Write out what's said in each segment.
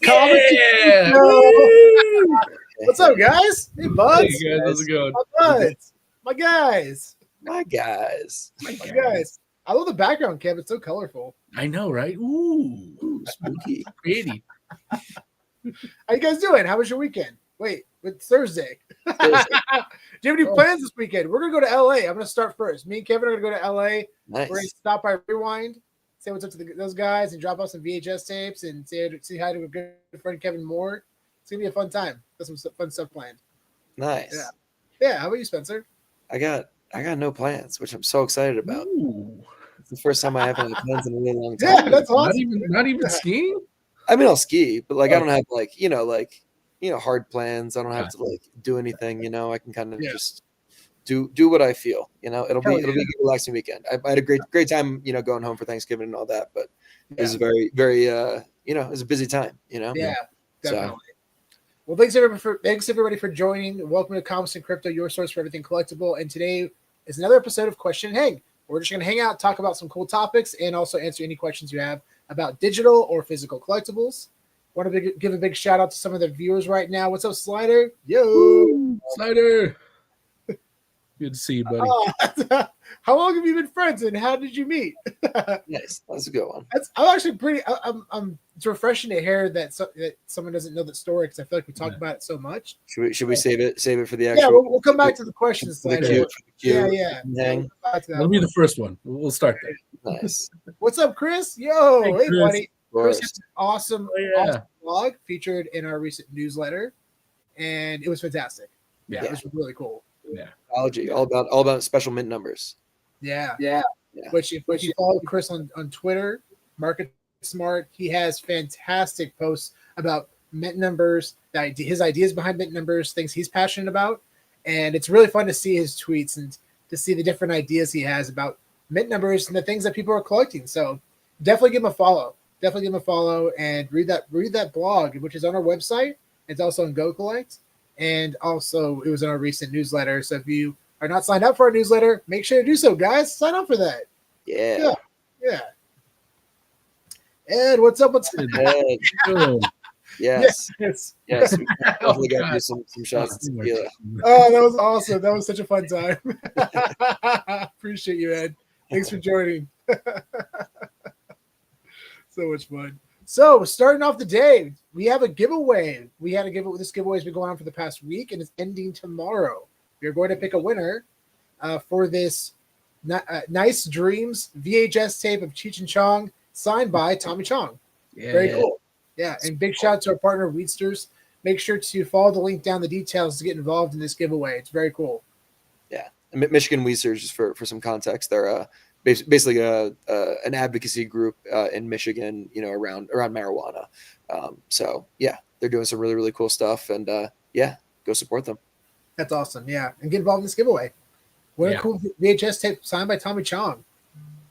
Yeah! What's up, guys? Hey, buds. Hey guys, how's it going? My guys. My guys. I love the background, Kev. It's so colorful. I know, right? Ooh, Spooky. pretty. How you guys doing? How was your weekend? Wait, it's Thursday. Do you have any plans this weekend? We're going to go to LA. I'm going to start first. Me and Kevin are going to go to LA. Nice. We're going to stop by Rewind, say what's up to those guys, and drop off some VHS tapes and say hi to a good friend, Kevin Moore. It's going to be a fun time. Got some fun stuff planned. Nice. Yeah. How about you, Spencer? I got no plans, which I'm so excited about. Ooh. It's the first time I haven't had plans in a really long time. Yeah, that's awesome. Not even skiing? I mean, I'll ski, but like I don't have hard plans. I don't have to like do anything. I can kind of just do what I feel. It'll be a good relaxing weekend. I had a great time. Going home for Thanksgiving and all that, but it was very it was a busy time. Yeah, definitely. So. Well, thanks everybody for joining. Welcome to Comics and Crypto, your source for everything collectible. And today is another episode of Question and Hang. We're just going to hang out, talk about some cool topics, and also answer any questions you have about digital or physical collectibles. Want to give a big shout out to some of the viewers right now. What's up, Slider? Yo, Woo, Slider. Good to see you, buddy. How long have you been friends, and how did you meet? Nice, that's a good one. I'm actually pretty. It's refreshing to hear that someone doesn't know the story because I feel like we talk about it so much. Should we save it for the actual? Yeah, we'll come back to the questions. Yeah. That'll be the first one. We'll start there. Nice. What's up, Chris? Yo, hey Chris. buddy. Chris has an awesome blog featured in our recent newsletter, and it was fantastic. Yeah, it was really cool. Yeah, Technology, all about special mint numbers. Yeah. Which if you follow Chris on Twitter, Market Smart, he has fantastic posts about mint numbers, his ideas behind mint numbers, things he's passionate about, and it's really fun to see his tweets and to see the different ideas he has about mint numbers and the things that people are collecting. So definitely give him a follow. And read that blog, which is on our website. It's also on Go Collect. And also, it was in our recent newsletter. So if you are not signed up for our newsletter, make sure to do so, guys. Sign up for that. Yeah. Ed, what's up? Yes. We definitely got to do some shots. Yeah. Oh, that was awesome. That was such a fun time. Appreciate you, Ed. Thanks for joining. So much fun. So, starting off the day, we have a giveaway. This giveaway has been going on for the past week, and it's ending tomorrow. We're going to pick a winner for this Nice Dreams VHS tape of Cheech and Chong, signed by Tommy Chong. Very cool. Yeah, and big shout out to our partner, Weedsters. Make sure to follow the link down the details to get involved in this giveaway. It's very cool. Yeah, Michigan Weedsters, just for some context, they're basically an advocacy group in Michigan, around marijuana. So yeah, they're doing some really, really cool stuff, and go support them. That's awesome. Yeah, and get involved in this giveaway. What a cool VHS tape signed by Tommy Chong,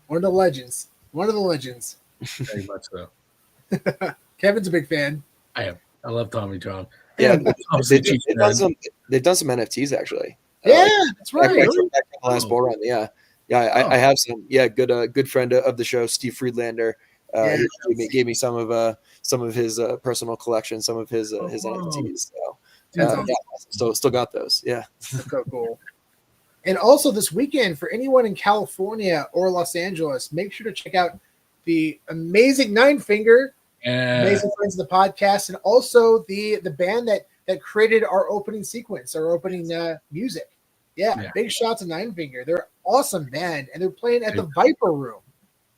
one of the legends. Very much so. Kevin's a big fan. I am. I love Tommy Chong. Yeah, they've done some NFTs actually. Yeah, that's right. Back in the last bull run. Yeah. I have some. Yeah, good friend of the show, Steve Friedlander. He gave me some of his personal collection, some of his NFTs. So, still got those. Yeah, so cool. And also this weekend, for anyone in California or Los Angeles, make sure to check out the amazing NineFinger, amazing friends of the podcast, and also the band that created our opening sequence, our opening music. Yeah, big shout to NineFinger. They're an awesome band, and they're playing at the Viper Room.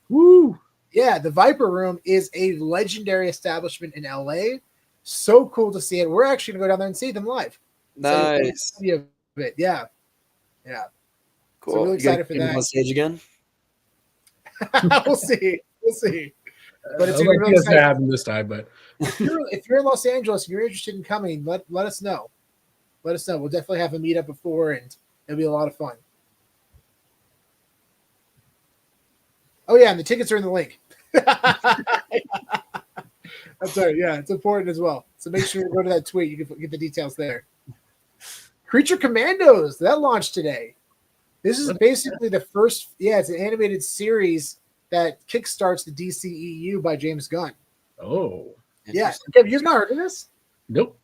Woo! Yeah, the Viper Room is a legendary establishment in LA. So cool to see it. We're actually going to go down there and see them live. Nice. So, yeah. Cool. So really excited for that. On stage again? We'll see. But it's really exciting to happen this time. But if you're in Los Angeles, if you're interested in coming, let us know. We'll definitely have a meetup before, and it'll be a lot of fun. Oh yeah, and the tickets are in the link. That's right. Yeah, it's important as well. So make sure you go to that tweet. You can get the details there. Creature Commandos, that launched today. This is basically the first. Yeah, it's an animated series that kickstarts the DCEU by James Gunn. Oh. Yeah. Have you not heard of this? Nope.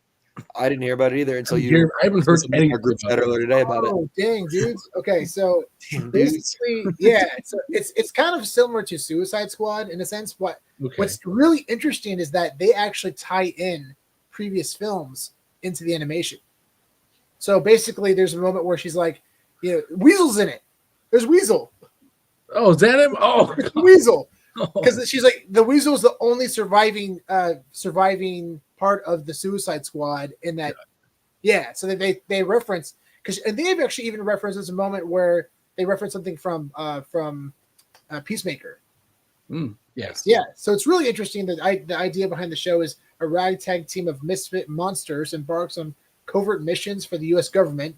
I didn't hear about it either until you. I haven't heard any our group chat earlier today about it. Oh, dang, dudes. Okay, so Damn, dudes. basically, yeah, so it's kind of similar to Suicide Squad in a sense. What's really interesting is that they actually tie in previous films into the animation. So basically, there's a moment where she's like, Weasel's in it. There's Weasel. Oh, is that him? Oh, Weasel. Because she's like, the Weasel is the only surviving part of the Suicide Squad in that. Yeah, so they reference and they've actually even referenced this moment where they reference something from Peacemaker. Yes. Yeah, so it's really interesting that the idea behind the show is a ragtag team of misfit monsters embarks on covert missions for the U.S. government.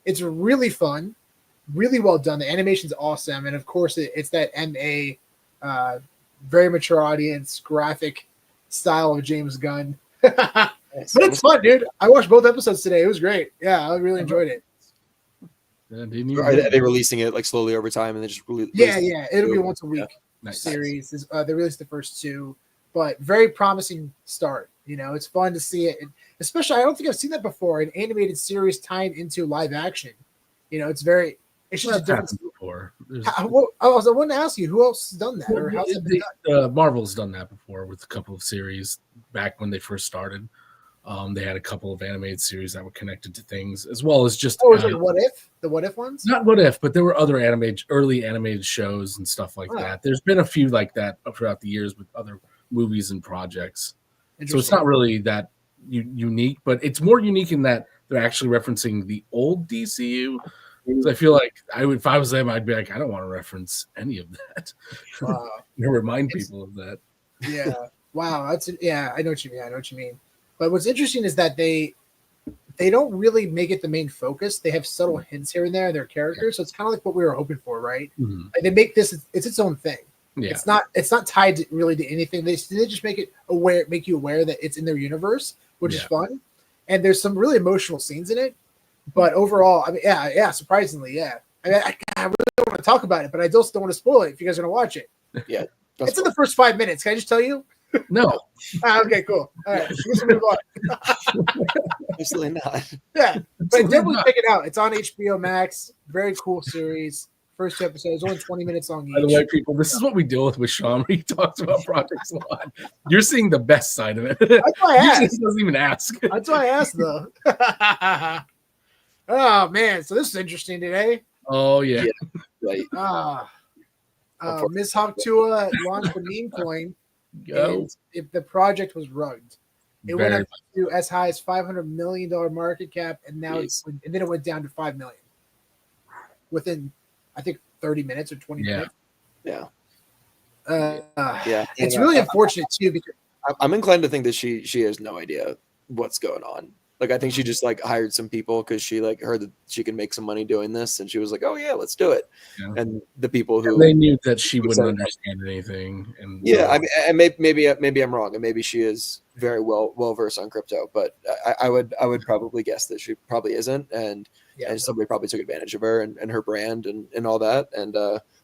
It's really fun, really well done. The animation's awesome, and of course, it's that MA, very mature audience, graphic style of James Gunn. But it's fun, dude. I watched both episodes today. It was great. Yeah, I really enjoyed it. Are they releasing it like slowly over time and they just release? Yeah. It'll be once a week series. They released the first 2, but very promising start. It's fun to see it, and especially I don't think I've seen that before. An animated series tied into live action. It's just a different. Before. I wanted to ask you, who else has done that, or how's it been done? Marvel's done that before with a couple of series back when they first started. They had a couple of animated series that were connected to things, as well as just. Was it What If? The What If ones? Not What If, but there were other early animated shows and stuff like that. There's been a few like that throughout the years with other movies and projects. So it's not really that unique, but it's more unique in that they're actually referencing the old DCU. So I feel like if I was them, I'd be like, I don't want to reference any of that. Wow. Remind people of that. Yeah. Wow. I know what you mean. But what's interesting is that they don't really make it the main focus. They have subtle hints here and there in their characters, so it's kind of like what we were hoping for, right? Mm-hmm. Like they make it's its own thing. Yeah. It's not tied really to anything. They just make you aware that it's in their universe, which is fun. And there's some really emotional scenes in it. But overall, surprisingly, yeah. I really don't want to talk about it, but I just don't want to spoil it if you guys are gonna watch it. Yeah, it's in the first 5 minutes. Can I just tell you? No. Okay, cool. All right, let's move on. Absolutely not. Yeah, but definitely check it out. It's on HBO Max. Very cool series. First 2 episodes, only 20 minutes long each. By the way, people, this is what we deal with Sean when he talks about Project Squad. You're seeing the best side of it. That's why I asked. He just doesn't even ask. That's why I asked, though. Oh, man. So this is interesting today. Oh, yeah. Right. Ms. Hawktua launched the meme coin. If the project was rugged, it went up to as high as $500 million market cap, and now and then it went down to $5 million within, I think, 30 minutes or 20 minutes. Yeah. It's really unfortunate too, because I'm inclined to think that she has no idea what's going on. Like, I think she just like hired some people because she like heard that she can make some money doing this, and she was like, "Oh yeah, let's do it." Yeah. And the people who they knew that she wouldn't understand anything, and I mean, and maybe I'm wrong, and maybe she is very well versed on crypto, but I would probably guess that she probably isn't, and somebody probably took advantage of her and her brand and all that, and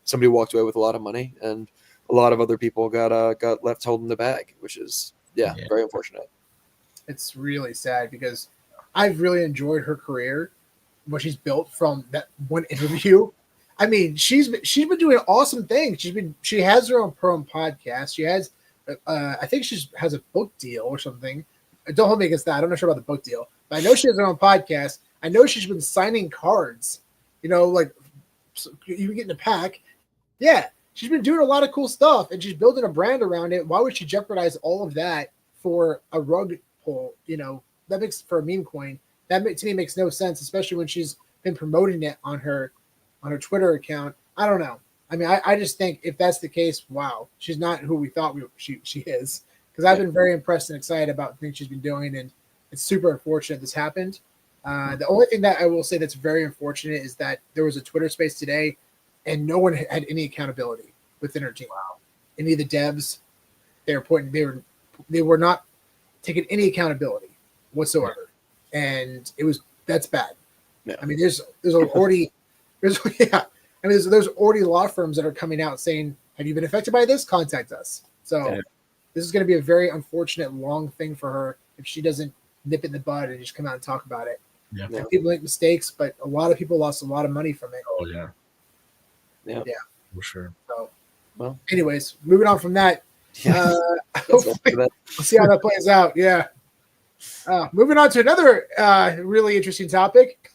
somebody walked away with a lot of money, and a lot of other people got left holding the bag, which is very unfortunate. It's really sad because I've really enjoyed her career, what she's built from that one interview. I mean, she's been doing awesome things. She has her own podcast. She has, I think she has a book deal or something. Don't hold me against that. I'm not sure about the book deal, but I know she has her own podcast. I know she's been signing cards. Like you get in a pack. Yeah, she's been doing a lot of cool stuff, and she's building a brand around it. Why would she jeopardize all of that for a rug pull? That makes for a meme coin. That to me makes no sense, especially when she's been promoting it on her Twitter account. I don't know. I mean, I just think if that's the case, wow, she's not who we thought she is. Because I've been very impressed and excited about things she's been doing, and it's super unfortunate this happened. The only thing that I will say that's very unfortunate is that there was a Twitter space today, and no one had any accountability within her team. Wow. Any of the devs, they were not taking any accountability whatsoever, and that's bad. Yeah. I mean, there's already law firms that are coming out saying, "Have you been affected by this? Contact us." So this is going to be a very unfortunate long thing for her if she doesn't nip it in the bud and just come out and talk about it. Yeah. And people make mistakes, but a lot of people lost a lot of money from it. Oh yeah. Yeah, for sure. So, well, anyways, moving on from that. Yeah. Hopefully, we'll see how that plays out. Yeah. Moving on to another really interesting topic.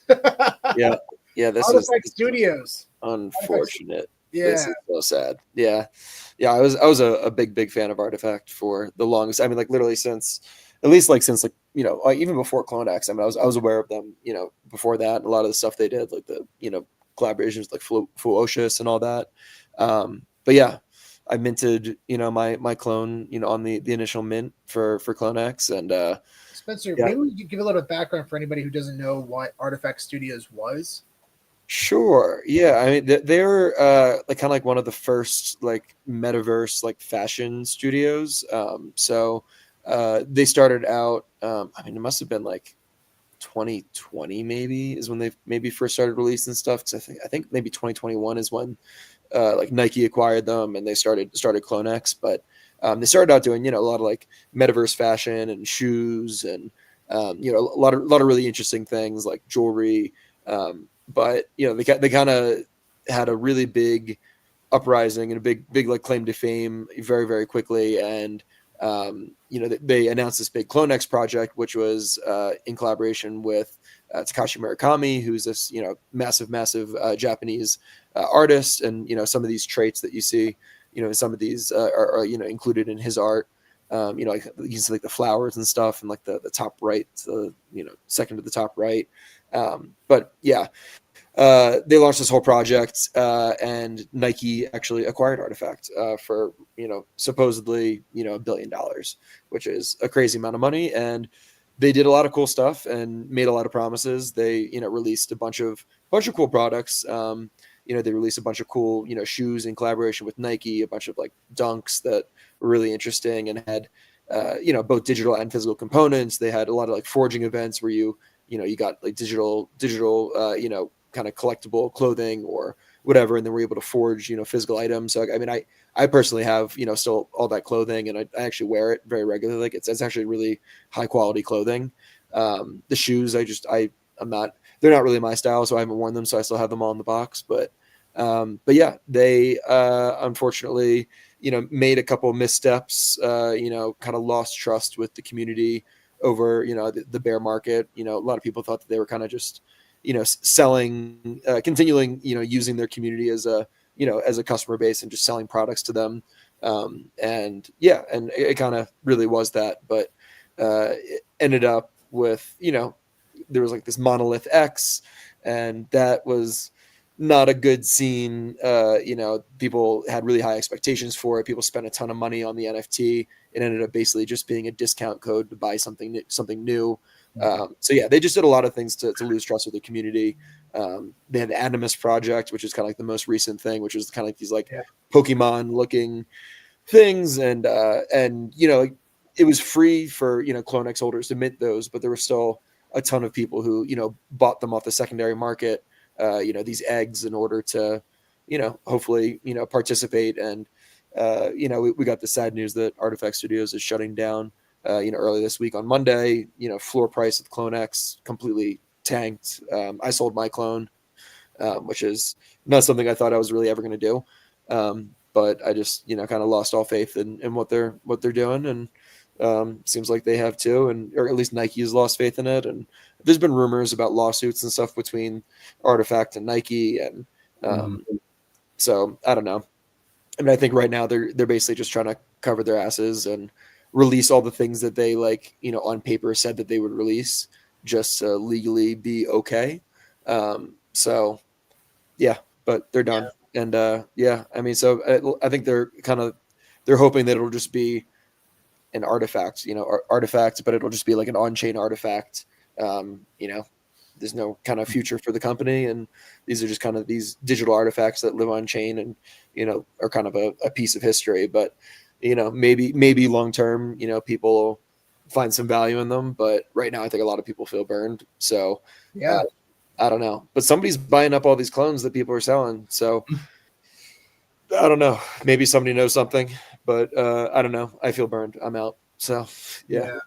Yeah. This RTFKT is Studios. unfortunate. Yeah. This is so sad. Yeah. I was a big fan of Artifact for the longest. I mean, like literally since even before CloneX. I mean, I was aware of them, before that. A lot of the stuff they did, like the collaborations, like Fluocious and all that. But yeah, I minted my clone on the initial mint for CloneX, and Spencer, maybe you could give a little background for anybody who doesn't know what RTFKT Studios was. Sure. Yeah. I mean, they're like kind of like one of the first like metaverse like fashion studios. So they started out. I mean, it must have been like 2020 maybe is when they maybe first started releasing stuff. Because I think maybe 2021 is when like Nike acquired them and they started CloneX. But they started out doing a lot of like metaverse fashion and shoes and a lot of really interesting things like jewelry. But they kind of had a really big uprising and a big like claim to fame very, very quickly. And they announced this big CloneX project, which was in collaboration with Takashi Murakami, who's this massive Japanese artist. And some of these traits that you see some of these are included in his art. Like you can see like the flowers and stuff and like the top right, second to the top right. But yeah, they launched this whole project, and Nike actually acquired Artifact for supposedly $1 billion, which is a crazy amount of money. And they did a lot of cool stuff and made a lot of promises. They released a bunch of cool products. They released a bunch of cool shoes in collaboration with Nike, a bunch of like dunks that were really interesting and had both digital and physical components. They had a lot of like forging events where you got like digital kind of collectible clothing or whatever, and then we're able to forge physical items. So I mean, I personally have still all that clothing, and I actually wear it very regularly. Like it's actually really high quality clothing. The shoes I'm not, they're not really my style, so I haven't worn them, so I still have them all in the box. But yeah, they unfortunately made a couple of missteps, kind of lost trust with the community over the bear market. A lot of people thought that they were kind of just selling, continuing, using their community as a customer base and just selling products to them. And yeah, and it kind of really was that, but it ended up with, there was like this Monolith X, and that was not a good scene. People had really high expectations for it. People spent a ton of money on the NFT. It ended up basically just being a discount code to buy something new. So yeah, they just did a lot of things to lose trust with the community. They had the Animus project, which is kind of like the most recent thing, which is kind of like these like Pokemon looking things. And it was free for, CloneX holders to mint those, but there were still a ton of people who, bought them off the secondary market, these eggs in order to, hopefully, participate. And, we got the sad news that RTFKT Studios is shutting down, early this week on Monday. Floor price of CloneX completely tanked. I sold my clone, which is not something I thought I was really ever going to do. But I just, kind of lost all faith in what they're doing. And seems like they have too, or at least Nike has lost faith in it. And there's been rumors about lawsuits and stuff between Artifact and Nike. And so I don't know. I mean, I think right now they're basically just trying to cover their asses and release all the things that they on paper said that they would release, just to legally be okay. So yeah, but they're done. And yeah, I mean, so I think they're hoping that it'll just be an artifact, artifact, but it'll just be like an on-chain artifact. There's no kind of future for the company, and these are just kind of these digital artifacts that live on chain and are kind of a piece of history. But maybe long term, people find some value in them, but right now I think a lot of people feel burned. So yeah, I don't know, but somebody's buying up all these clones that people are selling. So I don't know, maybe somebody knows something, but I don't know. I feel burned. I'm out. So yeah.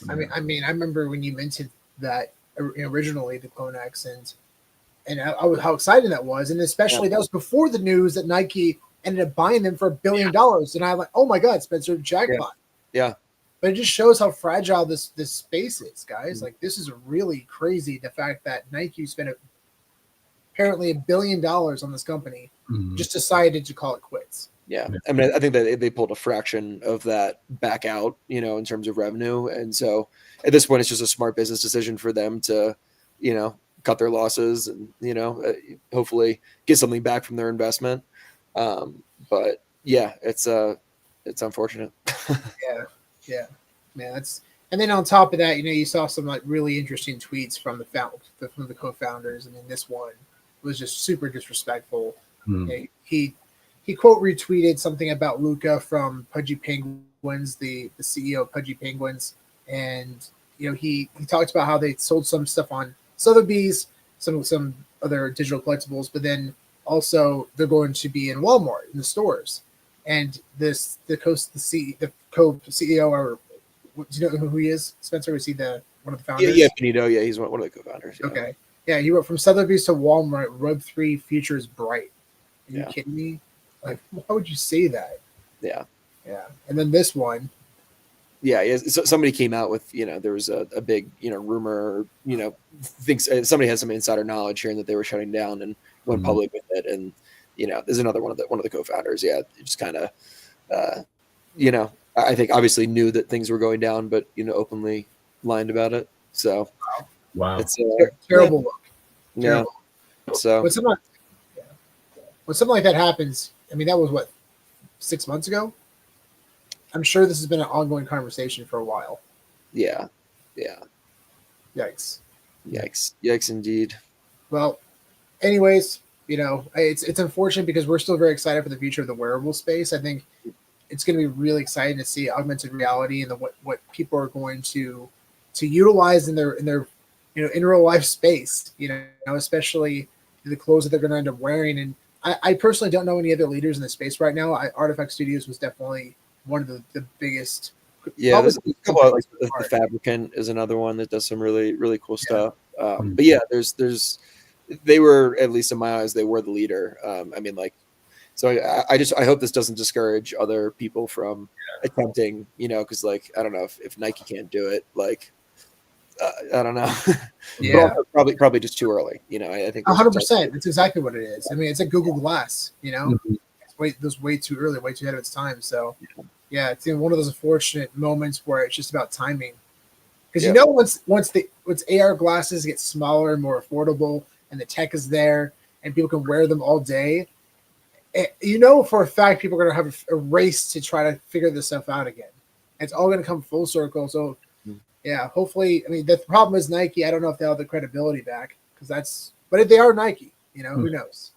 I mean, I remember when you mentioned that originally the Clone X, and I was how exciting that was, and especially that was before the news that Nike ended up buying them for $1 billion, and I'm like, oh my god, Spencer, jackpot. Yeah. But it just shows how fragile this space is, guys. Like, this is really crazy. The fact that Nike spent apparently $1 billion on this company, just decided to call it quits. Yeah. I mean, I think that they pulled a fraction of that back out, in terms of revenue. And so at this point, it's just a smart business decision for them to, cut their losses and, hopefully get something back from their investment. But yeah, it's unfortunate. Yeah, man. And then on top of that, you saw some like really interesting tweets from the co-founders. I mean, this one was just super disrespectful. He quote retweeted something about Luca from Pudgy Penguins, the CEO of Pudgy Penguins, and he talked about how they sold some stuff on Sotheby's, some other digital collectibles, but then also they're going to be in Walmart in the stores. And the co-CEO, or do you know who he is, Spencer? Was he one of the founders? Yeah, Benito. Yeah, he's one of the co-founders. Yeah. Okay. Yeah, he wrote, from Sotheby's to Walmart, Web3 future is bright. Are you kidding me? Like, why would you say that? Yeah. Yeah. And then this one. Yeah. So somebody came out with, there was a big, rumor, thinks somebody had some insider knowledge here and that they were shutting down and went public with it. And, there's another one of the co-founders. Yeah. Just kind of, I think obviously knew that things were going down, but, openly lied about it. So wow. It's terrible look. Yeah. So when something like that happens, I mean, that was what, 6 months ago? I'm sure this has been an ongoing conversation for a while. Yeah. Yeah. Yikes. Yikes indeed. Well, anyways, it's unfortunate because we're still very excited for the future of the wearable space. I think it's going to be really exciting to see augmented reality and what people are going to utilize in their in real life space, especially the clothes that they're going to end up wearing. And I personally don't know any other leaders in the space right now. RTFKT Studios was definitely one of the biggest. Yeah, there's a couple of, like, the Fabricant is another one that does some really, really cool stuff. But yeah, they were, at least in my eyes, they were the leader. I mean, like, so I hope this doesn't discourage other people from attempting, because, like, I don't know if Nike can't do it, like, I don't know. Yeah, probably just too early. I think 100%. That's exactly what it is. I mean, it's a Google Glass. It was way too early, way too ahead of its time. So, yeah, it's one of those unfortunate moments where it's just about timing. Because once AR glasses get smaller and more affordable, and the tech is there, and people can wear them all day, for a fact people are going to have a race to try to figure this stuff out again. It's all going to come full circle. So, yeah, hopefully. I mean, the problem is Nike. I don't know if they'll have the credibility back but if they are Nike, who knows?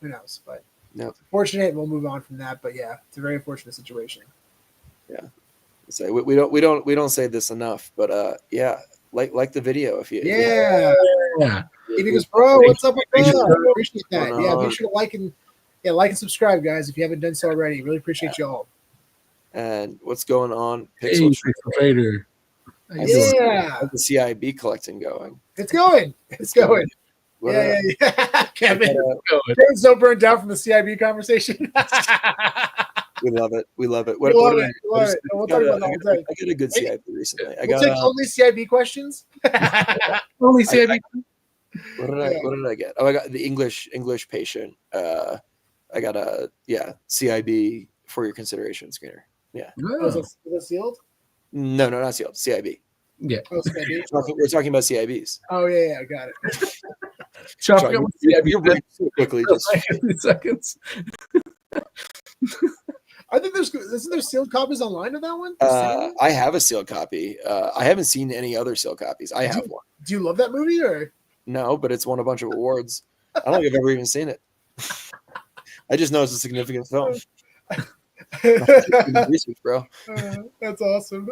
Who knows? But it's unfortunate. We'll move on from that. But yeah, it's a very unfortunate situation. Yeah. So we don't say this enough, but yeah, like the video if you. Yeah. Because bro, what's up with that? I appreciate that. Yeah, make sure to like and subscribe, guys, if you haven't done so already. Really appreciate y'all. And what's going on? Pixel Trader. How's the CIB collecting going? It's going. Yeah. Kevin's so burned out from the CIB conversation. We love it. We love it. We'll talk about that all day. I got a good CIB recently. We'll take only CIB questions. Only CIB. What did I get? Oh, I got the English patient. I got a CIB for your consideration screener. Yeah. Oh, is that sealed? No, not sealed. CIB. Yeah. Oh, CIB. We're talking about CIBs. Oh yeah, I got it. Chong, you're really quickly. Just 50 seconds. I think isn't there sealed copies online of that one? I have a sealed copy. I haven't seen any other sealed copies. I have one. Do you love that movie or? No, but it's won a bunch of awards. I don't think I've ever even seen it. I just know it's a significant film. Research, bro. That's awesome.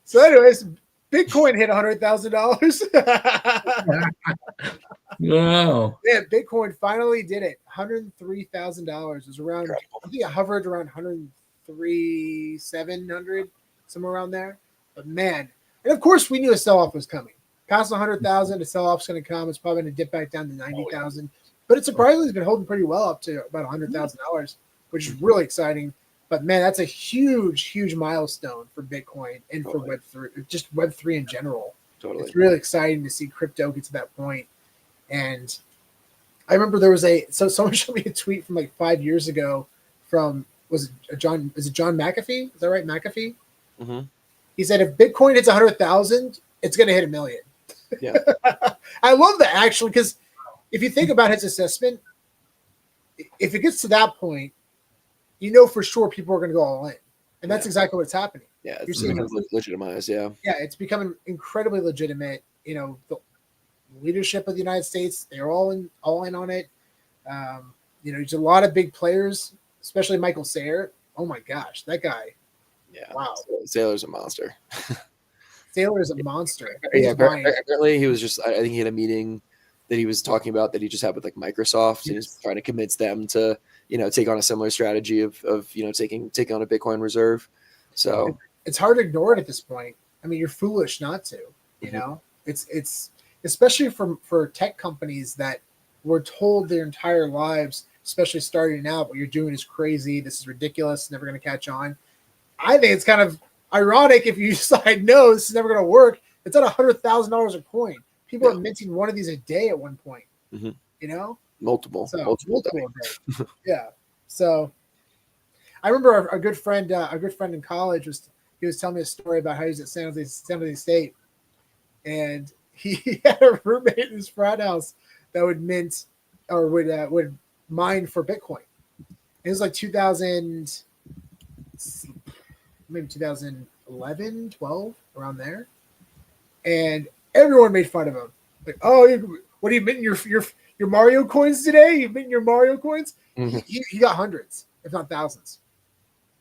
So, anyways, Bitcoin hit $100,000. Wow. Yeah, Bitcoin finally did it. $103,000. It was around. Incredible. I think it hovered around 130 3,700, somewhere around there. But man, and of course we knew a sell-off was coming. Past 100,000, a sell-off's going to come. It's probably going to dip back down to 90,000. But it surprisingly has been holding pretty well up to about $100,000, which is really exciting. But man, that's a huge, huge milestone for Bitcoin and for Web3, just Web3 in general. Totally. It's really exciting to see crypto get to that point. And I remember there was someone showed me a tweet from like 5 years ago from, is it John McAfee? Is that right? McAfee? Mm-hmm. He said, if Bitcoin hits 100,000, it's going to hit 1 million. Yeah. I love that actually, because if you think about his assessment, if it gets to that point, you know for sure people are going to go all in. And that's exactly what's happening. Yeah, it's legitimized, yeah. Yeah, it's becoming incredibly legitimate. You know, the leadership of the United States, they're all in on it. You know, there's a lot of big players, especially Michael Saylor. Oh my gosh, that guy. Yeah. Wow. Saylor's a monster. Saylor is a monster. Yeah, apparently he was just, I think he had a meeting that he was talking about that he just had with like Microsoft, and he's trying to convince them to, you know, take on a similar strategy of you know, taking on a Bitcoin reserve. So it's hard to ignore it at this point. I mean, you're foolish not to, you know, it's especially for tech companies that were told their entire lives, especially starting out, what you're doing is crazy. This is ridiculous. Never going to catch on. I think it's kind of ironic if you decide, no, this is never going to work. It's at $100,000 a coin. People are minting one of these a day at one point, you know, multiple a day. Yeah. So I remember a good friend in college was telling me a story about how he was at San Jose State, and he had a roommate in his frat house that would mint or would mine for Bitcoin. It was like 2000, maybe 2011, 12, around there, and everyone made fun of him. Like, oh, what are you minting your Mario coins today? You minting your Mario coins? He got hundreds, if not thousands.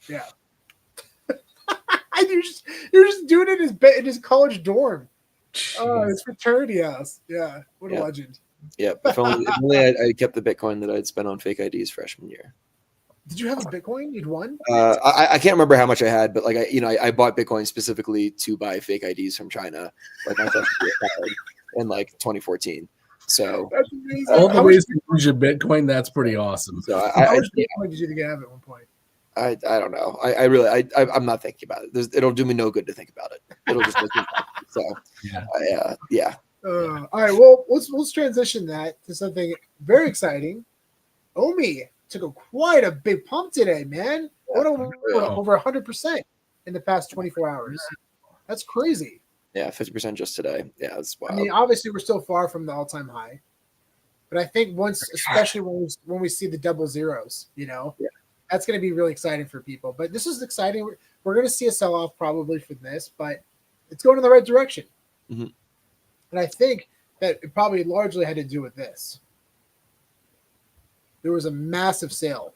Yeah. You're just doing it in his college dorm. Oh, his fraternity house. Yeah. What a legend. Yeah. If only I kept the Bitcoin that I'd spent on fake IDs freshman year. Did you have a Bitcoin? You'd won? I can't remember how much I had, but like I bought Bitcoin specifically to buy fake IDs from China, like my freshman year in like 2014. So that's amazing. All the ways to use your Bitcoin, that's pretty awesome. So how much Bitcoin did you think you have at one point? I don't know. I'm not thinking about it. It'll do me no good to think about it. It'll just make me so yeah. All right. Well, let's transition that to something very exciting. Omi took quite a big pump today, man. Over 100% in the past 24 hours. That's crazy. Yeah, 50% just today. Yeah, that's wild. I mean, obviously we're still far from the all-time high, but I think especially when we see the double zeros, you know, that's going to be really exciting for people. But this is exciting. We're going to see a sell-off probably for this, but it's going in the right direction. And I think that it probably largely had to do with this. There was a massive sale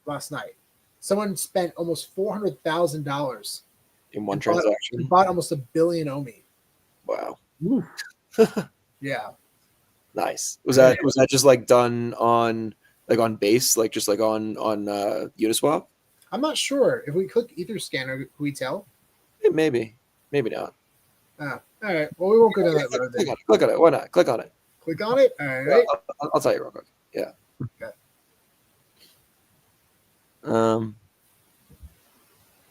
last night. Someone spent almost $400,000 in one transaction. Bought almost 1 billion Omi. Wow. Yeah. Nice. Was that just like done on base, like just like on Uniswap? I'm not sure. If we click Etherscanner, can we tell? Maybe not. All right. Well, we won't go down that road then. Click on it. Why not? Click on it. Click on it. All right. I'll tell you real quick. Yeah. Okay.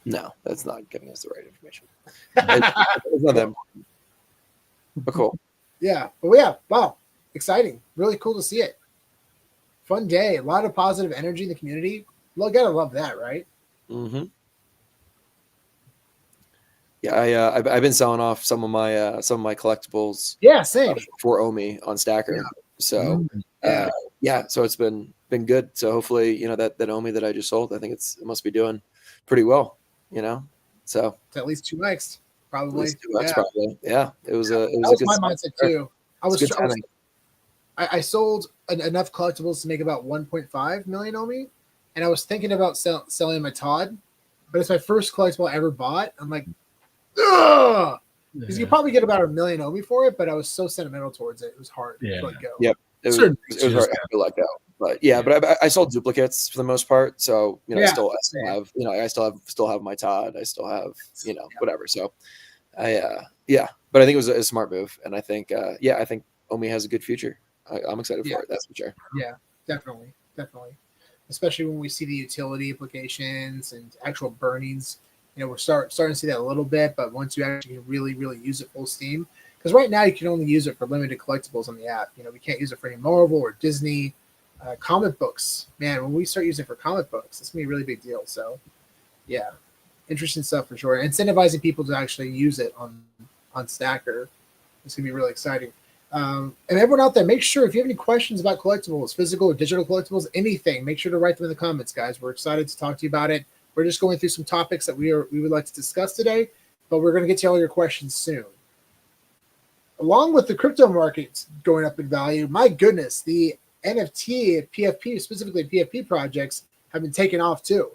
No, that's not giving us the right information. It's not that important. But cool. Yeah. But yeah. Wow. Exciting. Really cool to see it. Fun day. A lot of positive energy in the community. Well, gotta love that, right? Yeah, I've been selling off some of my collectibles. Yeah, same. For Omi on Stacker. So so it's been good. So hopefully, you know, that Omi that I just sold, I think it must be doing pretty well, you know. So it's at least 2x, probably. At least 2x, probably. Yeah, it was a good my mindset too. I sold enough collectibles to make about 1.5 million Omi, and I was thinking about selling my Todd, but it's my first collectible I ever bought. I'm like, ugh, because you probably get about 1 million Omi for it, but I was so sentimental towards it. It was hard to let go. Yep, it was hard to let go. But yeah, but I sold duplicates for the most part. So I still have I still have my Todd. I still have whatever. So but I think it was a smart move, and I think I think Omi has a good future. I'm excited for it. That's for sure. Yeah, definitely. Especially when we see the utility implications and actual burnings. We're starting to see that a little bit, but once you actually really, really use it full steam, because right now you can only use it for limited collectibles on the app. We can't use it for any Marvel or Disney comic books. Man, when we start using it for comic books, it's gonna be a really big deal. So, yeah, interesting stuff for sure. Incentivizing people to actually use it on Stacker, it's gonna be really exciting. And everyone out there, make sure if you have any questions about collectibles, physical or digital collectibles, anything, make sure to write them in the comments, guys. We're excited to talk to you about it. We're just going through some topics that we would like to discuss today, but we're going to get to all your questions soon. Along with the crypto markets going up in value, my goodness, the NFT, PFP, specifically PFP projects have been taken off too.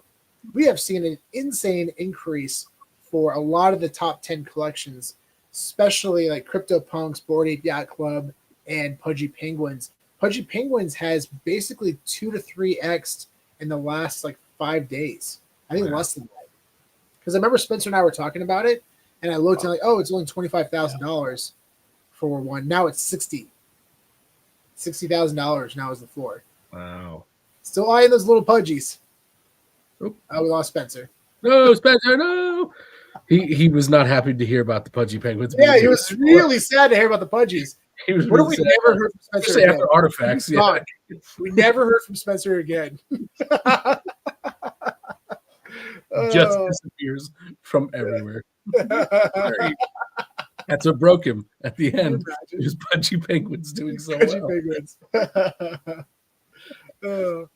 We have seen an insane increase for a lot of the top 10 collections, especially like CryptoPunks, Bored Ape Yacht Club, and Pudgy Penguins. Pudgy Penguins has basically 2 to 3x in the last 5 days. I think less than that. Because I remember Spencer and I were talking about it, and I looked and it's only $25,000 for one. Now it's $60,000 now is the floor. Wow. Still eyeing those little pudgies. Oop. We lost Spencer. No, Spencer, no. He was not happy to hear about the Pudgy Penguins. Yeah, he was really sad to hear about the pudgies. He was what really if we never heard from Spencer again? After Artifacts, yeah. We never heard from Spencer again. Just disappears from everywhere. That's what broke him at the end. It was Pudgy Penguins doing so well. Penguins. Well,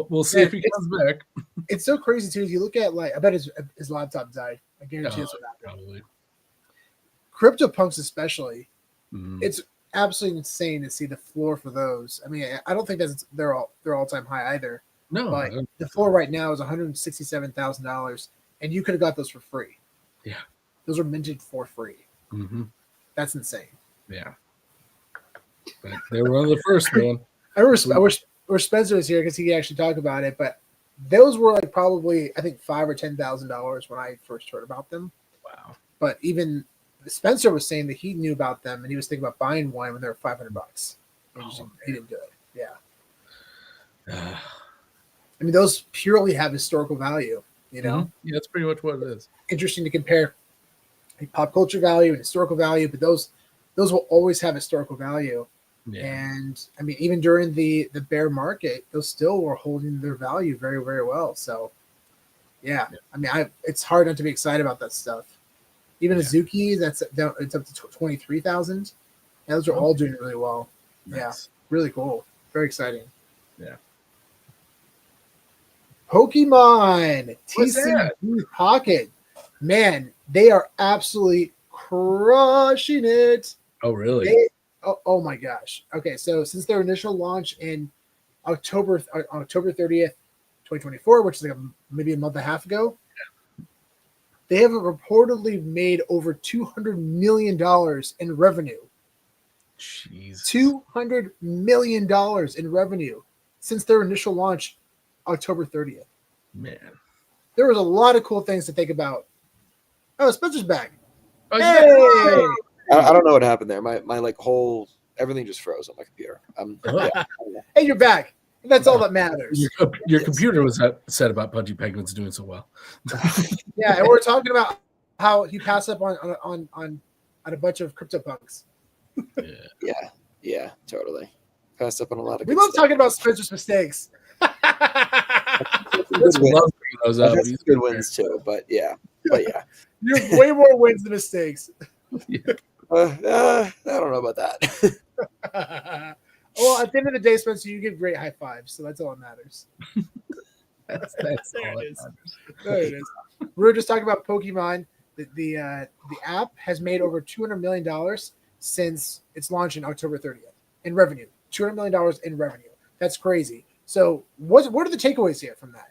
we'll see if he comes back. It's so crazy too. If you look at I bet his laptop died. I guarantee it's what happened. Probably. CryptoPunks especially. It's absolutely insane to see the floor for those. I mean, I don't think they're all-time high either. No, but the floor right now is $167,000, and you could have got those for free. Yeah, those were minted for free. Mm-hmm. That's insane. Yeah, but they were one of the first, man. I wish Spencer was here because he could actually talk about it. But those were probably I think $5,000 or $10,000 when I first heard about them. Wow! But even Spencer was saying that he knew about them and he was thinking about buying one when they were $500. He didn't do it. Yeah. I mean, those purely have historical value, Yeah, that's pretty much what it is. Interesting to compare pop culture value and historical value, but those will always have historical value. Yeah. And I mean, even during the bear market, those still were holding their value very, very well. So, yeah. I mean, it's hard not to be excited about that stuff. Even Azuki, it's up to 23,000. Those are all doing really well. Nice. Yeah, really cool. Very exciting. Yeah. Pokemon TCG Pocket. Man, they are absolutely crushing it. Oh, really? Oh my gosh. Okay, so since their initial launch in October 30th, 2024, which is maybe a month and a half ago, they have reportedly made over $200 million in revenue. Jeez. $200 million in revenue since their initial launch October 30th. Man. There was a lot of cool things to think about. Oh, Spencer's back. Oh, hey! I don't know what happened there. My whole everything just froze on my computer. Hey, you're back. That's all that matters. Your computer was upset about Pudgy Penguins doing so well. Yeah, and we're talking about how he passed up on a bunch of CryptoPunks. Yeah, totally. Passed up on a lot of. We love talking about Spencer's mistakes. Those good wins too, but yeah. You have way more wins than mistakes. I don't know about that. Well, at the end of the day, Spencer, you give great high fives, so that's all that matters. That's there it is. There it is. We were just talking about Pokemon. The app has made over $200 million since its launch in October 30th in revenue. $200 million in revenue. That's crazy. So, what are the takeaways here from that?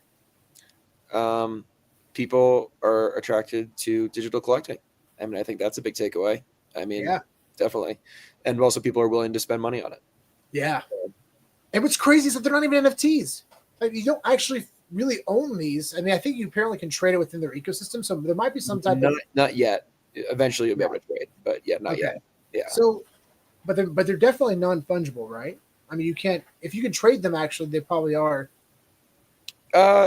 People are attracted to digital collecting. I mean, I think that's a big takeaway. I mean, definitely. And also people are willing to spend money on it. Yeah. And what's crazy is that they're not even NFTs. Like, you don't actually really own these. I mean, I think you apparently can trade it within their ecosystem. So there might be some type of not yet. Eventually you'll be able to trade, but yeah, not yet. Yeah. So, but they're definitely non-fungible, right? I mean, you can't if you can trade them. Actually, they probably are.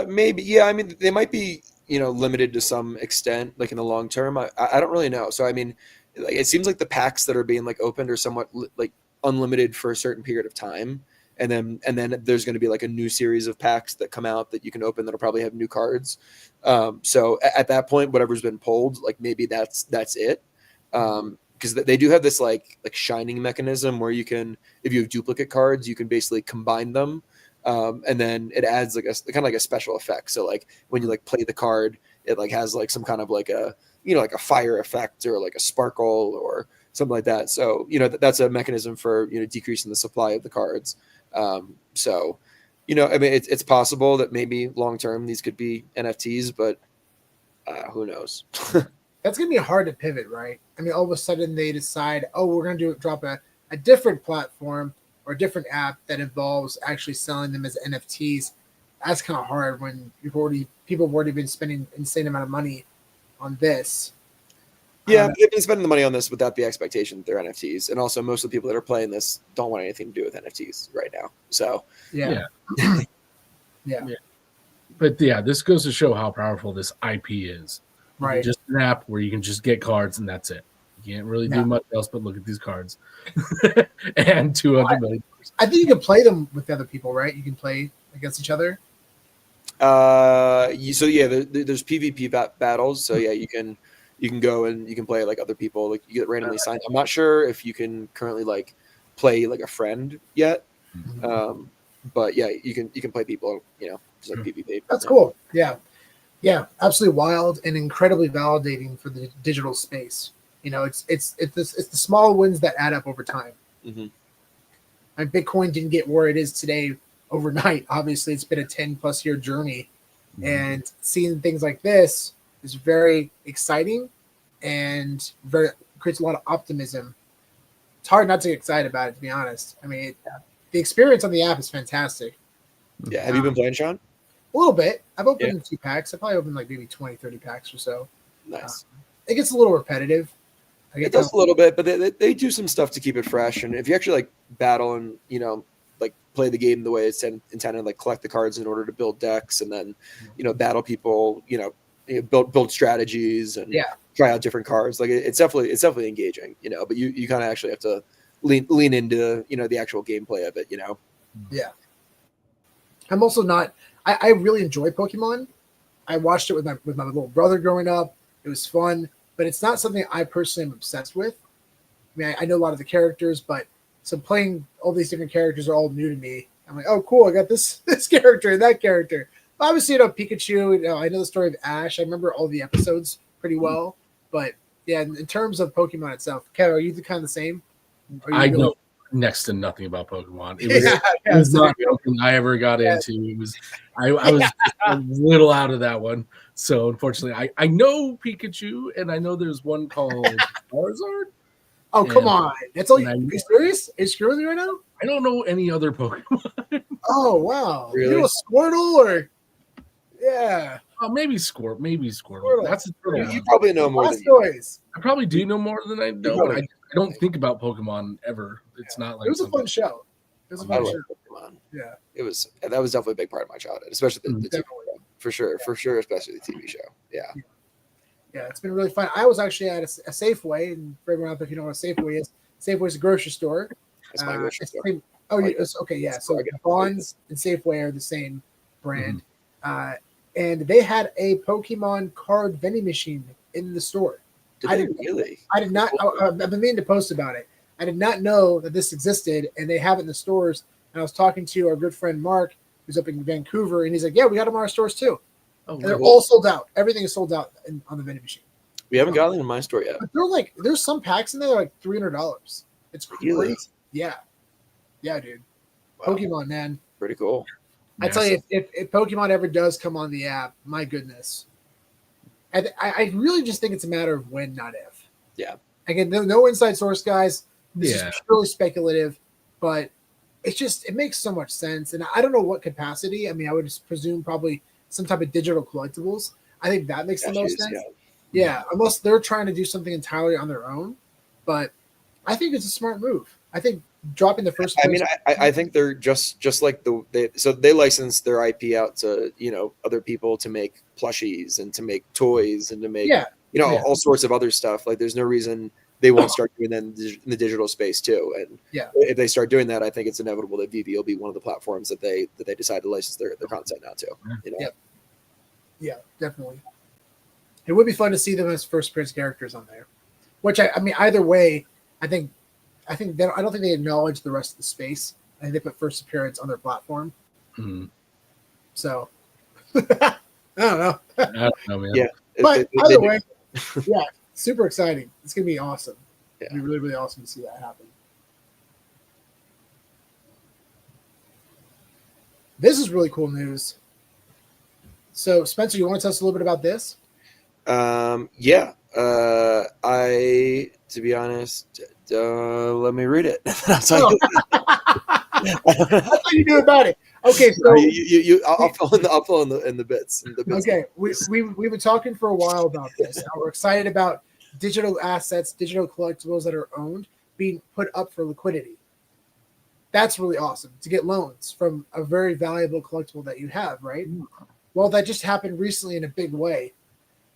Maybe, yeah. I mean, they might be, limited to some extent, like in the long term. I don't really know. So, I mean, like, it seems like the packs that are being like opened are somewhat like unlimited for a certain period of time, and then there's going to be like a new series of packs that come out that you can open that'll probably have new cards. So at that point, whatever's been pulled, like maybe that's it. Because they do have this like shining mechanism where you can, if you have duplicate cards, you can basically combine them. And then it adds like a kind of like a special effect. So like when you like play the card, it like has like some kind of like a like a fire effect or like a sparkle or something like that. So that's a mechanism for decreasing the supply of the cards. So I mean it's possible that maybe long term these could be NFTs, but who knows? That's gonna be hard to pivot, right? I mean, all of a sudden they decide, oh, we're gonna drop a different platform or a different app that involves actually selling them as NFTs. That's kind of hard when people have already been spending insane amount of money on this. Yeah, they've been spending the money on this without the expectation that they're NFTs, and also most of the people that are playing this don't want anything to do with NFTs right now. So yeah. But yeah, this goes to show how powerful this IP is. Right. Just an app where you can just get cards and that's it. You can't really do much else but look at these cards. And 200 million. I think you can play them with other people, right? You can play against each other. So yeah, there's PvP battles. So yeah, you can go and you can play like other people. Like you get randomly signed. I'm not sure if you can currently like play like a friend yet. But yeah, you can play people. Just like PvP. That's cool. Yeah. Yeah, absolutely wild and incredibly validating for the digital space. It's the small wins that add up over time. Mm-hmm. I mean, Bitcoin didn't get where it is today overnight. Obviously, it's been a 10+ year journey, and seeing things like this is very exciting and creates a lot of optimism. It's hard not to get excited about it, to be honest. I mean, the experience on the app is fantastic. Yeah, have you been playing, Sean? A little bit. I've opened 2 packs. I probably opened like maybe 20, 30 packs or so. Nice. It gets a little repetitive. It does a little bit, but they do some stuff to keep it fresh. And if you actually like battle and like play the game the way it's intended, like collect the cards in order to build decks, and then battle people, build strategies and try out different cards. Like it's definitely engaging, But you kind of actually have to lean into the actual gameplay of it, Yeah. I'm also not. I really enjoy Pokemon. I watched it with my little brother growing up. It was fun, but it's not something I personally am obsessed with. I mean, I know a lot of the characters, but so playing all these different characters are all new to me. I'm like, oh, cool, I got this character and that character. Obviously, Pikachu. I know the story of Ash. I remember all the episodes pretty well. But yeah, in terms of Pokemon itself, Kev, are you kind of the same? I know next to nothing about Pokemon. It was not something I ever got into. It was I was a little out of that one. So unfortunately, I know Pikachu, and I know there's one called Charizard. Oh, come on. That's all. Are you serious? Are you screwing with me right now? I don't know any other Pokemon. Oh, wow. Really? You know Squirtle or yeah. Maybe Squirtle. That's a turtle. You probably know more than toys. I probably do know more than I know. But I don't think about Pokemon ever. It's not like it was a fun show. It was a fun show. Pokemon. Yeah. That was definitely a big part of my childhood, especially the TV show. For sure, especially the TV show. Yeah. Yeah, it's been really fun. I was actually at a Safeway, and for everyone out there, if you know what a Safeway is, Safeway is a grocery store. It's my grocery store. Okay, yeah. So Bonds and Safeway are the same brand. And they had a Pokemon card vending machine in the store. I did not. I've been meaning to post about it. I did not know that this existed, and they have it in the stores. And I was talking to our good friend Mark, who's up in Vancouver, and he's like, "Yeah, we got them in our stores too." Oh, and they're all sold out. Everything is sold out on the vending machine. We haven't gotten them in my store yet. But there's some packs in there like $300. It's crazy. Really? Yeah, dude. Wow. Pokemon, man. Pretty cool. I tell you, if Pokemon ever does come on the app, my goodness. I really just think it's a matter of when, not if. Yeah. Again, no inside source, guys. This is purely speculative, but it makes so much sense. And I don't know what capacity. I mean, I would just presume probably some type of digital collectibles. I think that makes the most sense. Yeah, unless they're trying to do something entirely on their own. But I think it's a smart move. I think dropping the first. I mean, I think they're just like they license their IP out to other people to make plushies and to make toys and to make all sorts of other stuff. Like, there's no reason they won't start doing that in the digital space too. And if they start doing that, I think it's inevitable that VV will be one of the platforms that they decide to license their content now to. Yeah, definitely. It would be fun to see them as first appearance characters on there. Which I mean, either way, I don't think they acknowledge the rest of the space. I think they put first appearance on their platform. Mm-hmm. So I don't know. I don't know, man. Yeah, but either way, yeah, super exciting. It's gonna be awesome. Yeah. It'd be really, really awesome to see that happen. This is really cool news. So, Spencer, you want to tell us a little bit about this? Yeah. To be honest, let me read it. I'll tell you. That's what you do about it. Okay, so I'll fill in the bits. Okay, we've been talking for a while about this. Now we're excited about digital assets, digital collectibles that are owned being put up for liquidity. That's really awesome to get loans from a very valuable collectible that you have, right? Well, that just happened recently in a big way.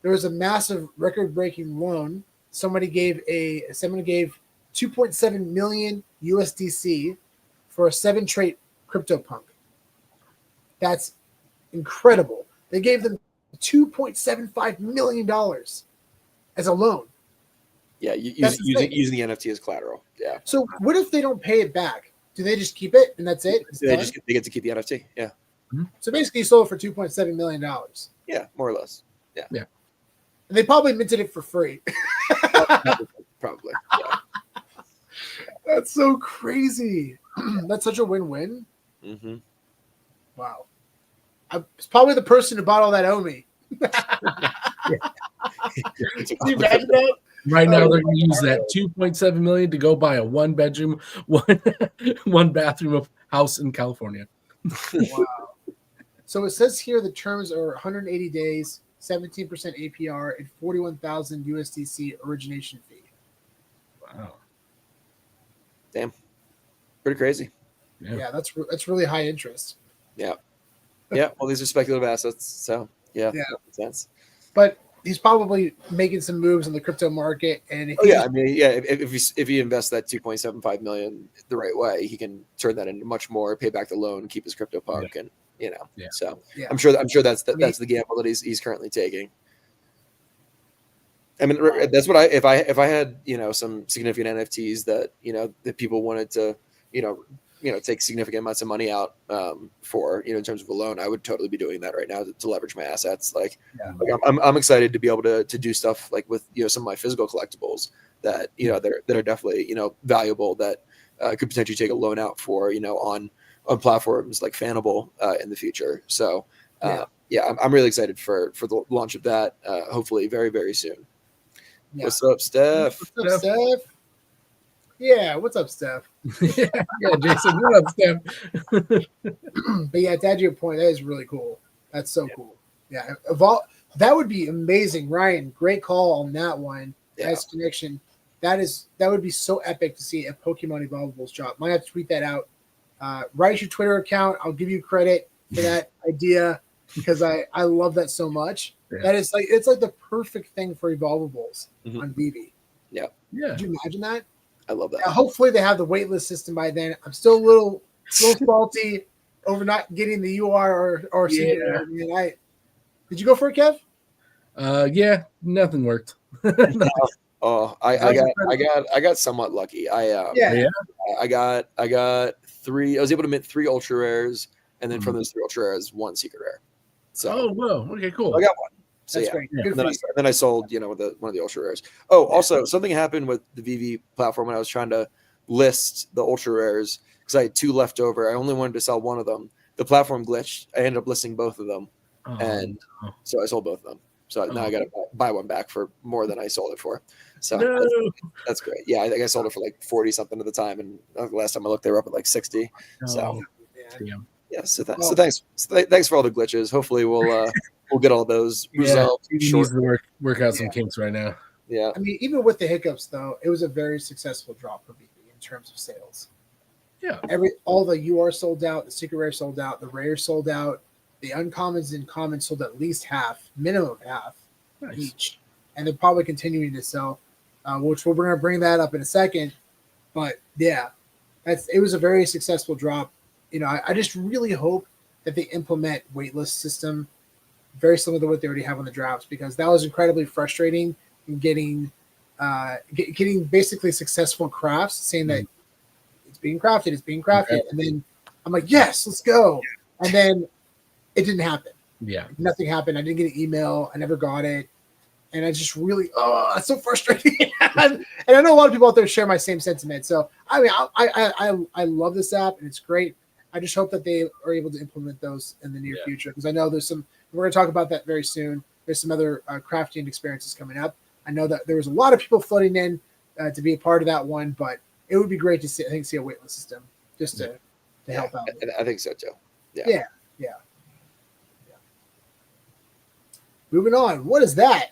There was a massive record-breaking loan. Someone gave 2.7 million USDC for a 7-trait CryptoPunk. That's incredible. They gave them $2.75 million as a loan. Yeah, using the NFT as collateral. Yeah. So what if they don't pay it back? Do they just keep it and that's it? They get to keep the NFT. Yeah. So basically, you sold it for $2.7 million. Yeah, more or less. Yeah. And they probably minted it for free. Probably. Yeah. That's so crazy. That's such a win-win. Mm-hmm. Wow. It's probably the person who bought all that owe me. Can you imagine that? Right now, they're going to use that $2.7 million to go buy a one-bedroom, one bathroom house in California. Wow. So it says here the terms are 180 days, 17% APR, and 41,000 USDC origination fee. Wow. Damn. Pretty crazy. Yeah, that's really high interest. Yeah. Yeah. Well, these are speculative assets, so that makes sense. But he's probably making some moves in the crypto market, and if he invests that 2.75 million the right way, he can turn that into much more, pay back the loan, keep his CryptoPunk, and So I'm sure that's the gamble that he's currently taking. I mean, that's what if I had some significant NFTs that that people wanted to take significant amounts of money out for in terms of a loan, I would totally be doing that right now to leverage my assets. I'm excited to be able to do stuff like with some of my physical collectibles that that are definitely valuable that could potentially take a loan out for on platforms like Fanable in the future. So I'm really excited for the launch of that. Hopefully very, very soon. Yeah. What's up, Steph? What's up, Steph? Yeah, what's up, Steph? Yeah, Jason, what up, Steph? But yeah, to add to your point, that is really cool. That's so cool. Yeah, that would be amazing, Ryan. Great call on that one. Nice connection. That would be so epic to see a Pokemon Evolvables drop. Might have to tweet that out. Write your Twitter account. I'll give you credit for that idea because I love that so much. Yeah. That is it's like the perfect thing for Evolvables on VV. Yeah. Could you imagine that? I love that. Hopefully they have the waitlist system by then. I'm still a little salty over not getting the UR or secret. I mean, did you go for it, Kev? Yeah, nothing worked. Oh, I got somewhat lucky. I got 3. I was able to mint 3 ultra rares, and then from those 3 ultra rares, 1 secret rare. So whoa, okay, cool. I got 1. So that's great. And then I sold, one of the ultra rares. Oh, also something happened with the VV platform when I was trying to list the ultra rares because I had 2 left over. I only wanted to sell 1 of them. The platform glitched. I ended up listing both of them, so I sold both of them. So now I got to buy one back for more than I sold it for. So No. that's great. Yeah, I think I sold it for like 40 something at the time, and last time I looked, they were up at like 60. So Damn. yeah, so thanks for all the glitches. Hopefully we'll get all those resolved. He needs to work out some kinks right now. Yeah, I mean, even with the hiccups, though, it was a very successful drop for me in terms of sales. Yeah, all the UR sold out, the secret rare sold out, the rare sold out, the uncommons and commons sold at least half, minimum half each, and they're probably continuing to sell, which we're going to bring that up in a second. But yeah, it was a very successful drop. You know, I just really hope that they implement waitlist system very similar to what they already have on the drafts, because that was incredibly frustrating in getting basically successful crafts saying that it's being crafted, and then I'm like, yes, let's go, and then it didn't happen. Yeah, nothing happened. I didn't get an email. I never got it, and I just really, it's so frustrating. And I know a lot of people out there share my same sentiment. So I mean, I love this app and it's great. I just hope that they are able to implement those in the near future, because I know there's some. We're going to talk about that very soon. There's some other crafting experiences coming up. I know that there was a lot of people flooding in to be a part of that one, but it would be great to see a waitlist system just to help out. I think so too. Yeah. Moving on. What is that?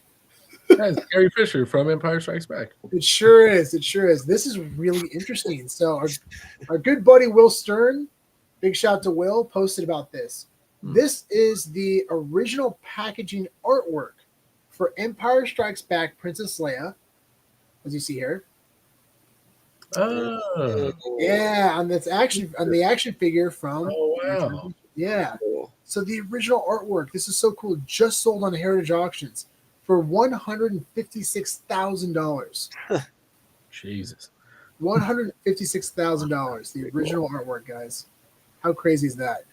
That's Gary Fisher from Empire Strikes Back. It sure is. This is really interesting. So our good buddy Will Stern, big shout to Will, posted about this. This is the original packaging artwork for Empire Strikes Back Princess Leia, as you see here. Oh. Yeah, on the action figure from. Oh, wow. Yeah. So the original artwork, this is so cool, just sold on Heritage Auctions for $156,000. Jesus. $156,000. The original artwork, guys. How crazy is that?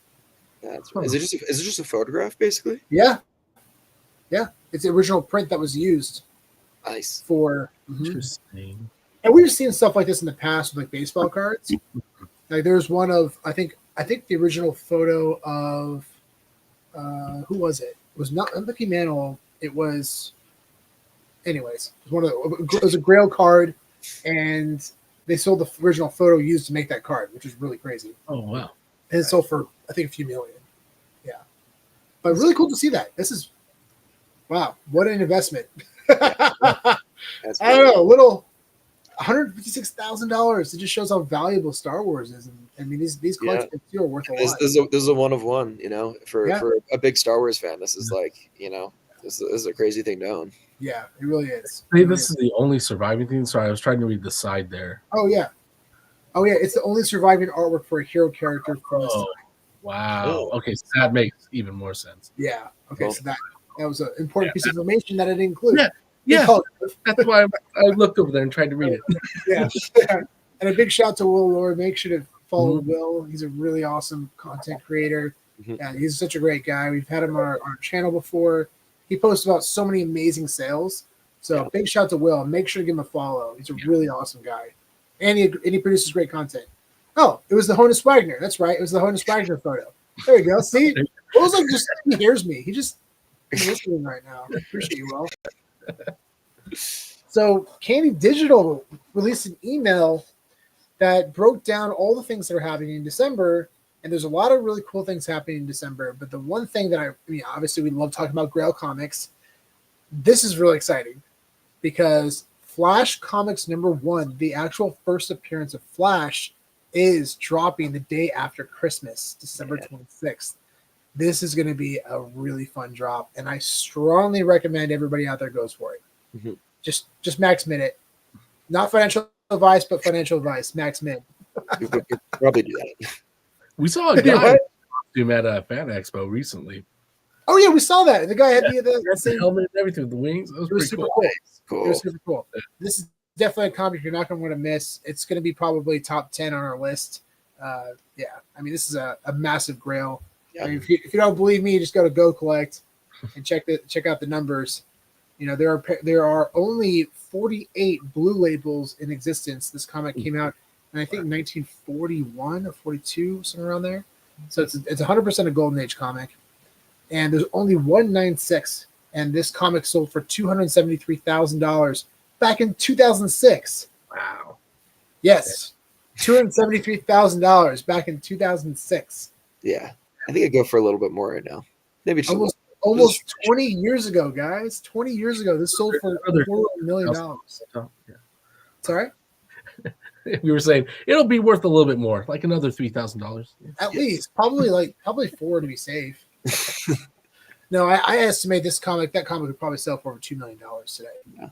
Is it just a photograph, basically? Yeah. It's the original print that was used. Nice. For interesting. And we've seen stuff like this in the past with like baseball cards. Like there's one of I think the original photo of who was it? It was not Mickey Mantle. It was, anyways. It was a Grail card, and they sold the original photo used to make that card, which is really crazy. Oh wow! And it sold for I think a few million. Yeah, but really cool to see that. This is wow! What an investment. I don't know, little $156,000. It just shows how valuable Star Wars is. And I mean, these collectibles are worth a lot. This is a one of one, you know, for a big Star Wars fan. This is like, you know, this is a crazy thing to own. Yeah, it really is. Hey, this is the only surviving thing. Sorry, I was trying to read the side there. Oh yeah. It's the only surviving artwork for a hero character from this time. Wow. Okay, so that makes even more sense. Yeah. Okay, so that was an important piece of information that I didn't include. Yeah, that's why I looked over there and tried to read it. Yeah. And a big shout to Will Lord. Make sure to follow Will. He's a really awesome content creator. Yeah, he's such a great guy. We've had him on our channel before. He posts about so many amazing sales. So big shout to Will. Make sure to give him a follow. He's a really awesome guy. And he produces great content. Oh, it was the Honus Wagner. That's right. It was the Honus Wagner photo. There you go. See? Will's like he hears me. He's listening right now. I appreciate you, Will. So Candy Digital released an email that broke down all the things that are happening in December, and there's a lot of really cool things happening in December. But the one thing that I mean, obviously we love talking about Grail Comics. This is really exciting because Flash Comics #1, the actual first appearance of Flash, is dropping the day after Christmas, December 26th. This is going to be a really fun drop, and I strongly recommend everybody out there goes for it. Just max min it. Not financial advice, but financial advice. Max min. You could probably do that. We saw a guy costume at a fan expo recently. Oh yeah, we saw that. The guy had the same helmet and everything with the wings. It was super cool. Cool. It was super cool. This is definitely a comic you're not going to want to miss. It's going to be probably top 10 on our list. I mean, this is a massive Grail. I mean, if you don't believe me, just go to Go Collect and check out the numbers. You know, there are only 48 blue labels in existence. This comic came out in I think 1941 or 42, somewhere around there. So it's 100% a Golden Age comic, and there's only 196 and this comic sold for $273,000 back in 2006. Wow. Yes, $273,000 back in 2006. Yeah, I think I'd go for a little bit more right now. Maybe just almost 20 years ago, guys. 20 years ago, this sold for $250,000. Yeah. Sorry? We were saying it'll be worth a little bit more, like another $3,000. At least, probably four to be safe. No, I estimate that comic would probably sell for over $2 million today. Yeah.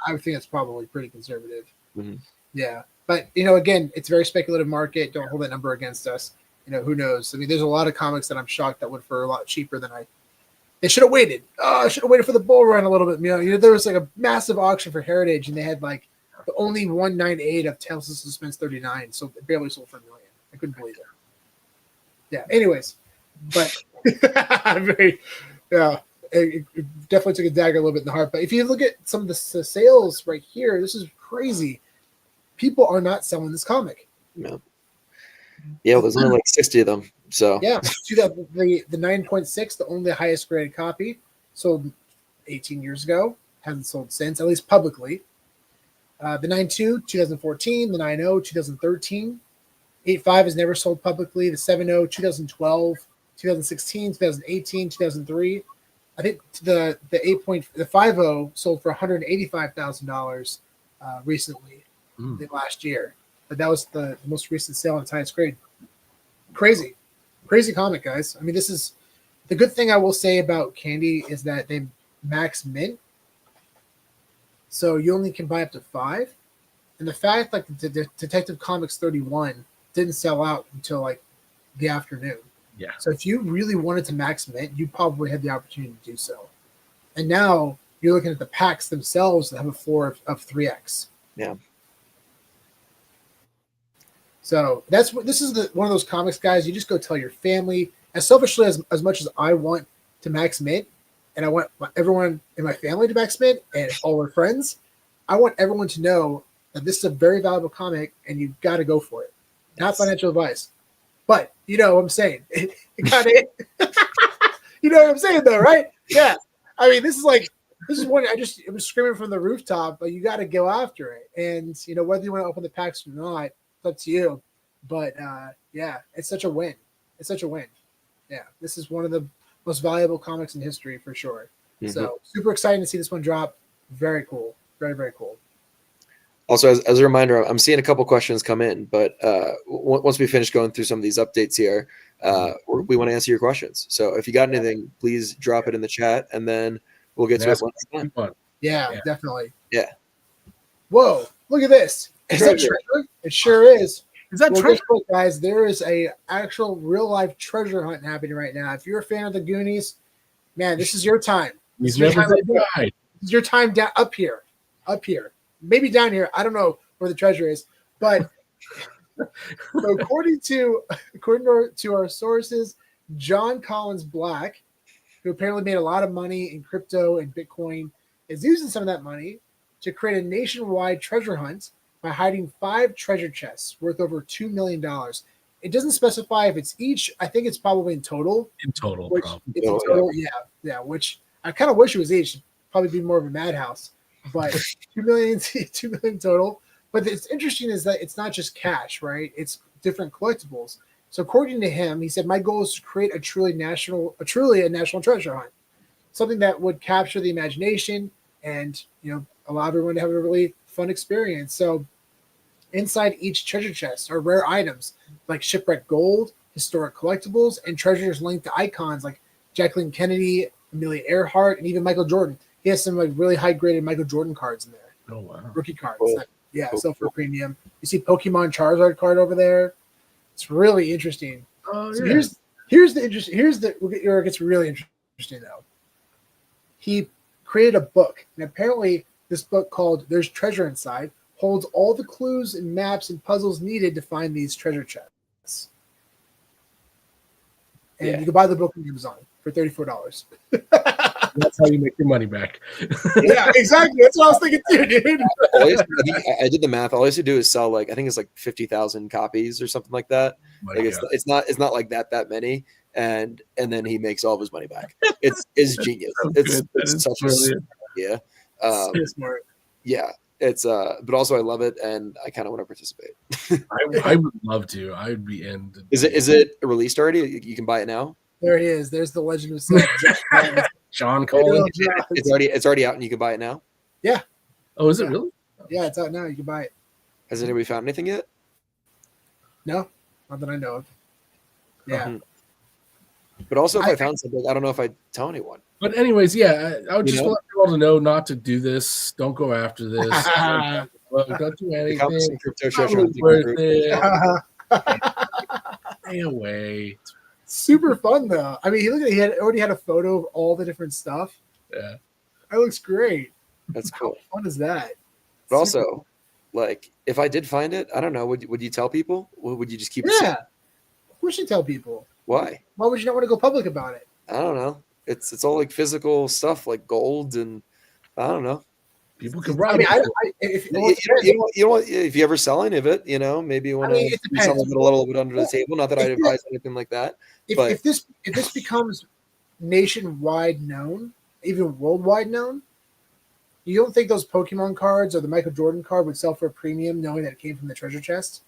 I would think that's probably pretty conservative. Mm-hmm. Yeah, but again, it's a very speculative market. Don't hold that number against us. Who knows? I mean, there's a lot of comics that I'm shocked that went for a lot cheaper than They should have waited. Oh, I should have waited for the bull run a little bit. There was like a massive auction for Heritage, and they had like the only 198 of Tales of Suspense 39, so it barely sold for $1 million. I couldn't believe it. Yeah. Anyways, but it definitely took a dagger a little bit in the heart. But if you look at some of the sales right here, this is crazy. People are not selling this comic. No. Yeah, there's only like 60 of them. So yeah, the 9.6, the only highest graded copy, sold 18 years ago. Hasn't sold since, at least publicly. The 9.2, 2014. The 9.0, 2013. 8.5 has never sold publicly. The 7.0, 2012, 2016, 2018, 2003. I think the 5.0 sold for $185,000 recently, last year. But that was the most recent sale on its highest grade. Crazy comic, guys. I mean, this is the good thing I will say about Candy is that they max mint, so you only can buy up to 5. And the fact like the Detective Comics 31 didn't sell out until like the afternoon. Yeah. So if you really wanted to max mint, you probably had the opportunity to do so. And now you're looking at the packs themselves that have a floor of 3x. Yeah. So this is one of those comics, guys. You just go tell your family. As selfishly as much as I want to max mint, and I want everyone in my family to max mint and all our friends, I want everyone to know that this is a very valuable comic, and you've got to go for it. Not financial advice, but you know what I'm saying. You know what I'm saying, though, right? Yeah. I mean, this is one I was screaming from the rooftop, but you got to go after it. And whether you want to open the packs or not, it's up to you. But yeah, it's such a win. It's such a win. Yeah, this is one of the most valuable comics in history for sure. Mm-hmm. So super exciting to see this one drop. Very cool. Very, very cool. Also, as a reminder, I'm seeing a couple questions come in, but once we finish going through some of these updates here, we want to answer your questions. So if you got anything, please drop it in the chat, and then we'll get to it once again. Yeah, definitely. Yeah. Whoa, look at this. Is that treasure? It sure is. Is that treasure? Guys, there is a actual real-life treasure hunt happening right now. If you're a fan of the Goonies, man, this is your time. He's never died. This is your time down up here. Maybe down here. I don't know where the treasure is, but so according to our sources, John Collins Black, who apparently made a lot of money in crypto and Bitcoin, is using some of that money to create a nationwide treasure hunt by hiding 5 treasure chests worth over $2 million. It doesn't specify if it's each. I think it's probably in total. In total, yeah. Which I kind of wish it was each. It'd probably be more of a madhouse. But $2 million total. But it's interesting is that it's not just cash, right? It's different collectibles. So according to him, he said, my goal is to create a truly national treasure hunt, something that would capture the imagination and allow everyone to have a really fun experience. So inside each treasure chest are rare items like shipwrecked gold, historic collectibles, and treasures linked to icons like Jacqueline Kennedy, Amelia Earhart, and even Michael Jordan. He has some like really high-graded Michael Jordan cards in there. Oh wow! Rookie cards. Cool. Sell for premium. You see Pokemon Charizard card over there. It's really interesting. Oh so yeah. Here's where it gets really interesting though. He created a book, and apparently this book called "There's Treasure Inside" holds all the clues and maps and puzzles needed to find these treasure chests. And you can buy the book on Amazon for $34. That's how you make your money back. Yeah, exactly. That's what I was thinking too, dude. I did the math. All I used to do is sell like I think it's like 50,000 copies or something like that. It's not like that many. and then he makes all of his money back. It's genius. So It's good. That is such a brilliant. idea. So smart. Yeah, it's but also I love it, and I kind of want to participate. I would love to. I would be in. Is it released already? You can buy it now. There he is. There's the Legend of Seth. John Collins. It's already out, and you can buy it now. Yeah. Oh, is it really? Yeah, it's out now. You can buy it. Has anybody found anything yet? No, not that I know of. Yeah. Mhm. But also, if I found something, I don't know if I'd tell anyone. But anyways, yeah, I would You just know? want people to know not to do this. Don't go after this. Don't do Become anything. some crypto It's show. not really worth it. Stay away. Super fun though. I mean, he already had a photo of all the different stuff. Yeah. That looks great. That's cool. How fun is that? But also, like, if I did find it, I don't know. Would you tell people? Or would you just keep it Yeah. secret? We should tell people. Why? Why would you not want to go public about it? I don't know. It's all like physical stuff, like gold, and I don't know. People can I rob mean, If you ever sell any of it, maybe you want to it do something depends. a little bit under the table. Not that I'd advise anything like that. But if this becomes nationwide known, even worldwide known, you don't think those Pokemon cards or the Michael Jordan card would sell for a premium, knowing that it came from the treasure chest?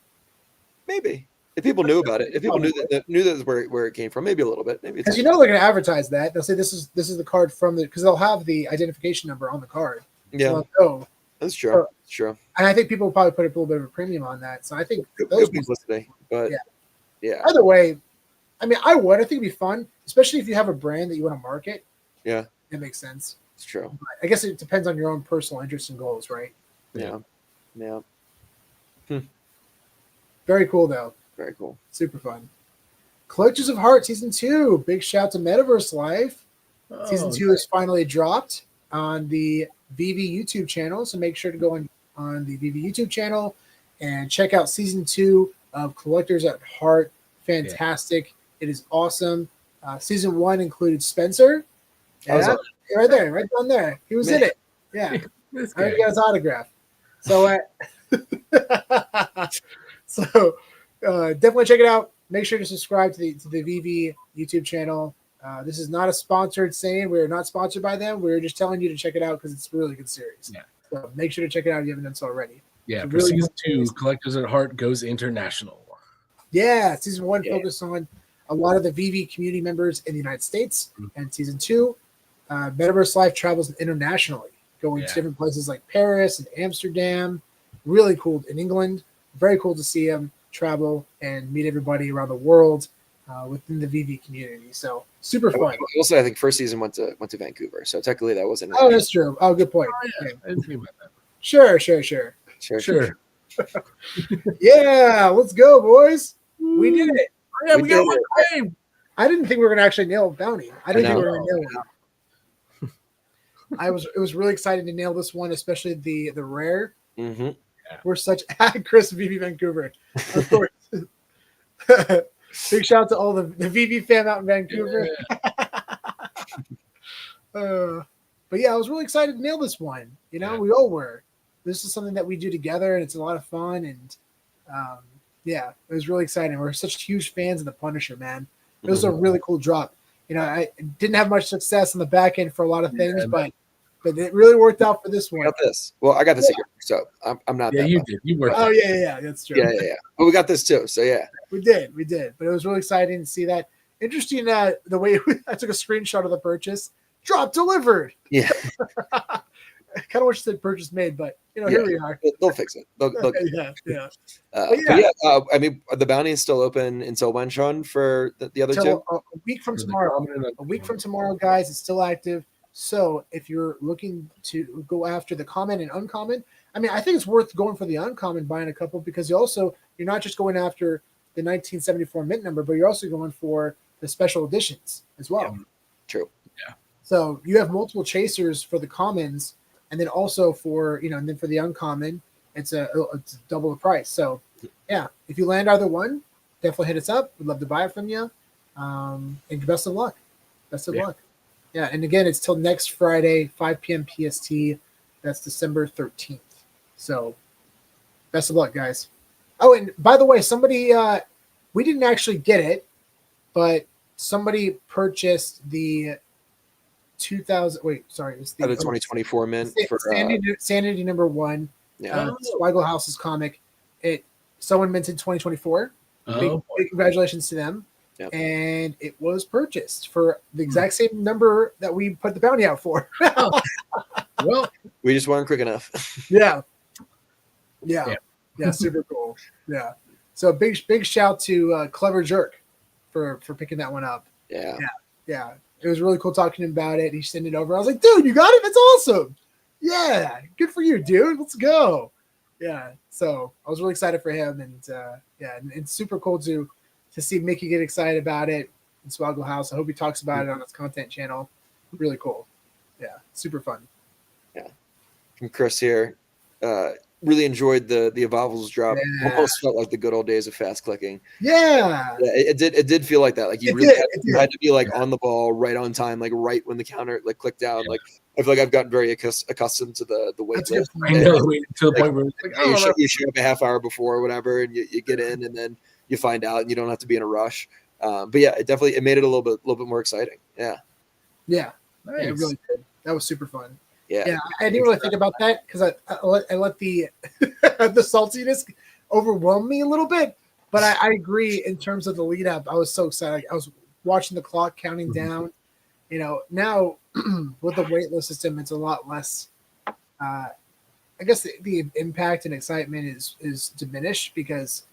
maybe if people knew about it, if people knew that where it came from, maybe a little bit, maybe. Because they're going to advertise that. They'll say this is the card from because they'll have the identification number on the card. Yeah, so that's true. That's true. And I think people will probably put a little bit of a premium on that. So I think Good publicity, but yeah. Either way, I mean, I think it'd be fun, especially if you have a brand that you want to market. Yeah, it makes sense. It's true. But I guess it depends on your own personal interests and goals, right? Yeah. Very cool, though. Very cool. Super fun. Collectors of Heart Season 2. Big shout to Metaverse Life. Season 2 is finally dropped on the VV YouTube channel, so make sure to go on the VV YouTube channel and check out Season 2 of Collectors at Heart. Fantastic. It is awesome. Season 1 included Spencer. Yeah, right there, right down there. He was in it. Yeah. I already got his autograph. So, definitely check it out. Make sure to subscribe to the VV YouTube channel. This is not a sponsored saying. We're not sponsored by them. We're just telling you to check it out because it's a really good series. Yeah. So make sure to check it out if you haven't done so already. Yeah, for really Season 2, Collectors at Heart goes international. Yeah, Season 1 focused on a lot of the VV community members in the United States. And Season 2, Metaverse Life travels internationally, going to different places like Paris and Amsterdam. Really cool. In England. Very cool to see him travel and meet everybody around the world within the VV community. So super fun. Also, I think first season went to Vancouver, so technically that wasn't. Oh, that's true. Oh, good point. Oh, yeah. I didn't think about that. Sure. Yeah, let's go, boys. We did it. Oh, yeah, we got one claim. I didn't think we were going to actually nail Bounty. I didn't think we were going to nail it. It was really exciting to nail this one, especially the rare. Mm-hmm. We're such Chris VV Vancouver, of course. Big shout out to all the VV fam out in Vancouver. But yeah, I was really excited to nail this one. We all were. This is something that we do together, and it's a lot of fun. And it was really exciting. We're such huge fans of the Punisher, man. It was a really cool drop. I didn't have much success on the back end for a lot of things, but it really worked out for this one. I got this. Well, I got this here, so I'm not. Yeah, that you bad. did. You worked. Oh yeah, that's true. Yeah. But we got this too. So yeah, we did. But it was really exciting to see that. Interesting the way I took a screenshot of the purchase. Drop delivered. Yeah. I kind of wish it said purchase made, but here we are. They'll fix it. They'll yeah. I mean, the bounty is still open until when, Sean, for the other two? A week from tomorrow. A week from tomorrow, guys. It's still active. So if you're looking to go after the common and uncommon, I mean, I think it's worth going for the uncommon, buying a couple, because you're not just going after the 1974 mint number, but you're also going for the special editions as well. Yeah. True. Yeah. So you have multiple chasers for the commons, and then also for and then for the uncommon, it's double the price. So yeah, if you land either one, definitely hit us up. We'd love to buy it from you. And best of luck. Best of luck. Yeah, and again, it's till next Friday, 5 p.m. PST. That's December 13th. So best of luck, guys. Oh, and by the way, somebody we didn't actually get it, but somebody purchased the 2000. Wait, sorry, it's the 2024 mint for Sanity #1. Yeah, Swaggle House's comic. Someone minted 2024. Big congratulations to them. Yep. And it was purchased for the exact same number that we put the bounty out for. Well, we just weren't quick enough. Yeah, super cool. Yeah, so big shout to Clever Jerk for picking that one up. Yeah. It was really cool talking to him about it. He sent it over. I was like, dude, you got it? That's awesome. Yeah, good for you, dude. Let's go. Yeah, so I was really excited for him, and and super cool to see Mickey get excited about it in Swaggle House. I hope he talks about it on his content channel. Really cool. Yeah, super fun. Yeah, from Chris here. Really enjoyed the Evolvables drop. Yeah. Almost felt like the good old days of fast clicking. Yeah, it did feel like that. Like you had to be like on the ball, right on time, like right when the counter like clicked down. Like I feel like I've gotten very accustomed to the wait list. I know, to the point where it's like, you show up a half hour before or whatever, and you get in, and then you find out, and you don't have to be in a rush. But yeah, it made it a little bit more exciting. Yeah. Yeah, nice. It really did. That was super fun. Yeah, I didn't really think about that because I let the the saltiness overwhelm me a little bit. But I agree in terms of the lead up. I was so excited. I was watching the clock counting down. You know, now with the waitlist system, it's a lot less. I guess the impact and excitement is diminished because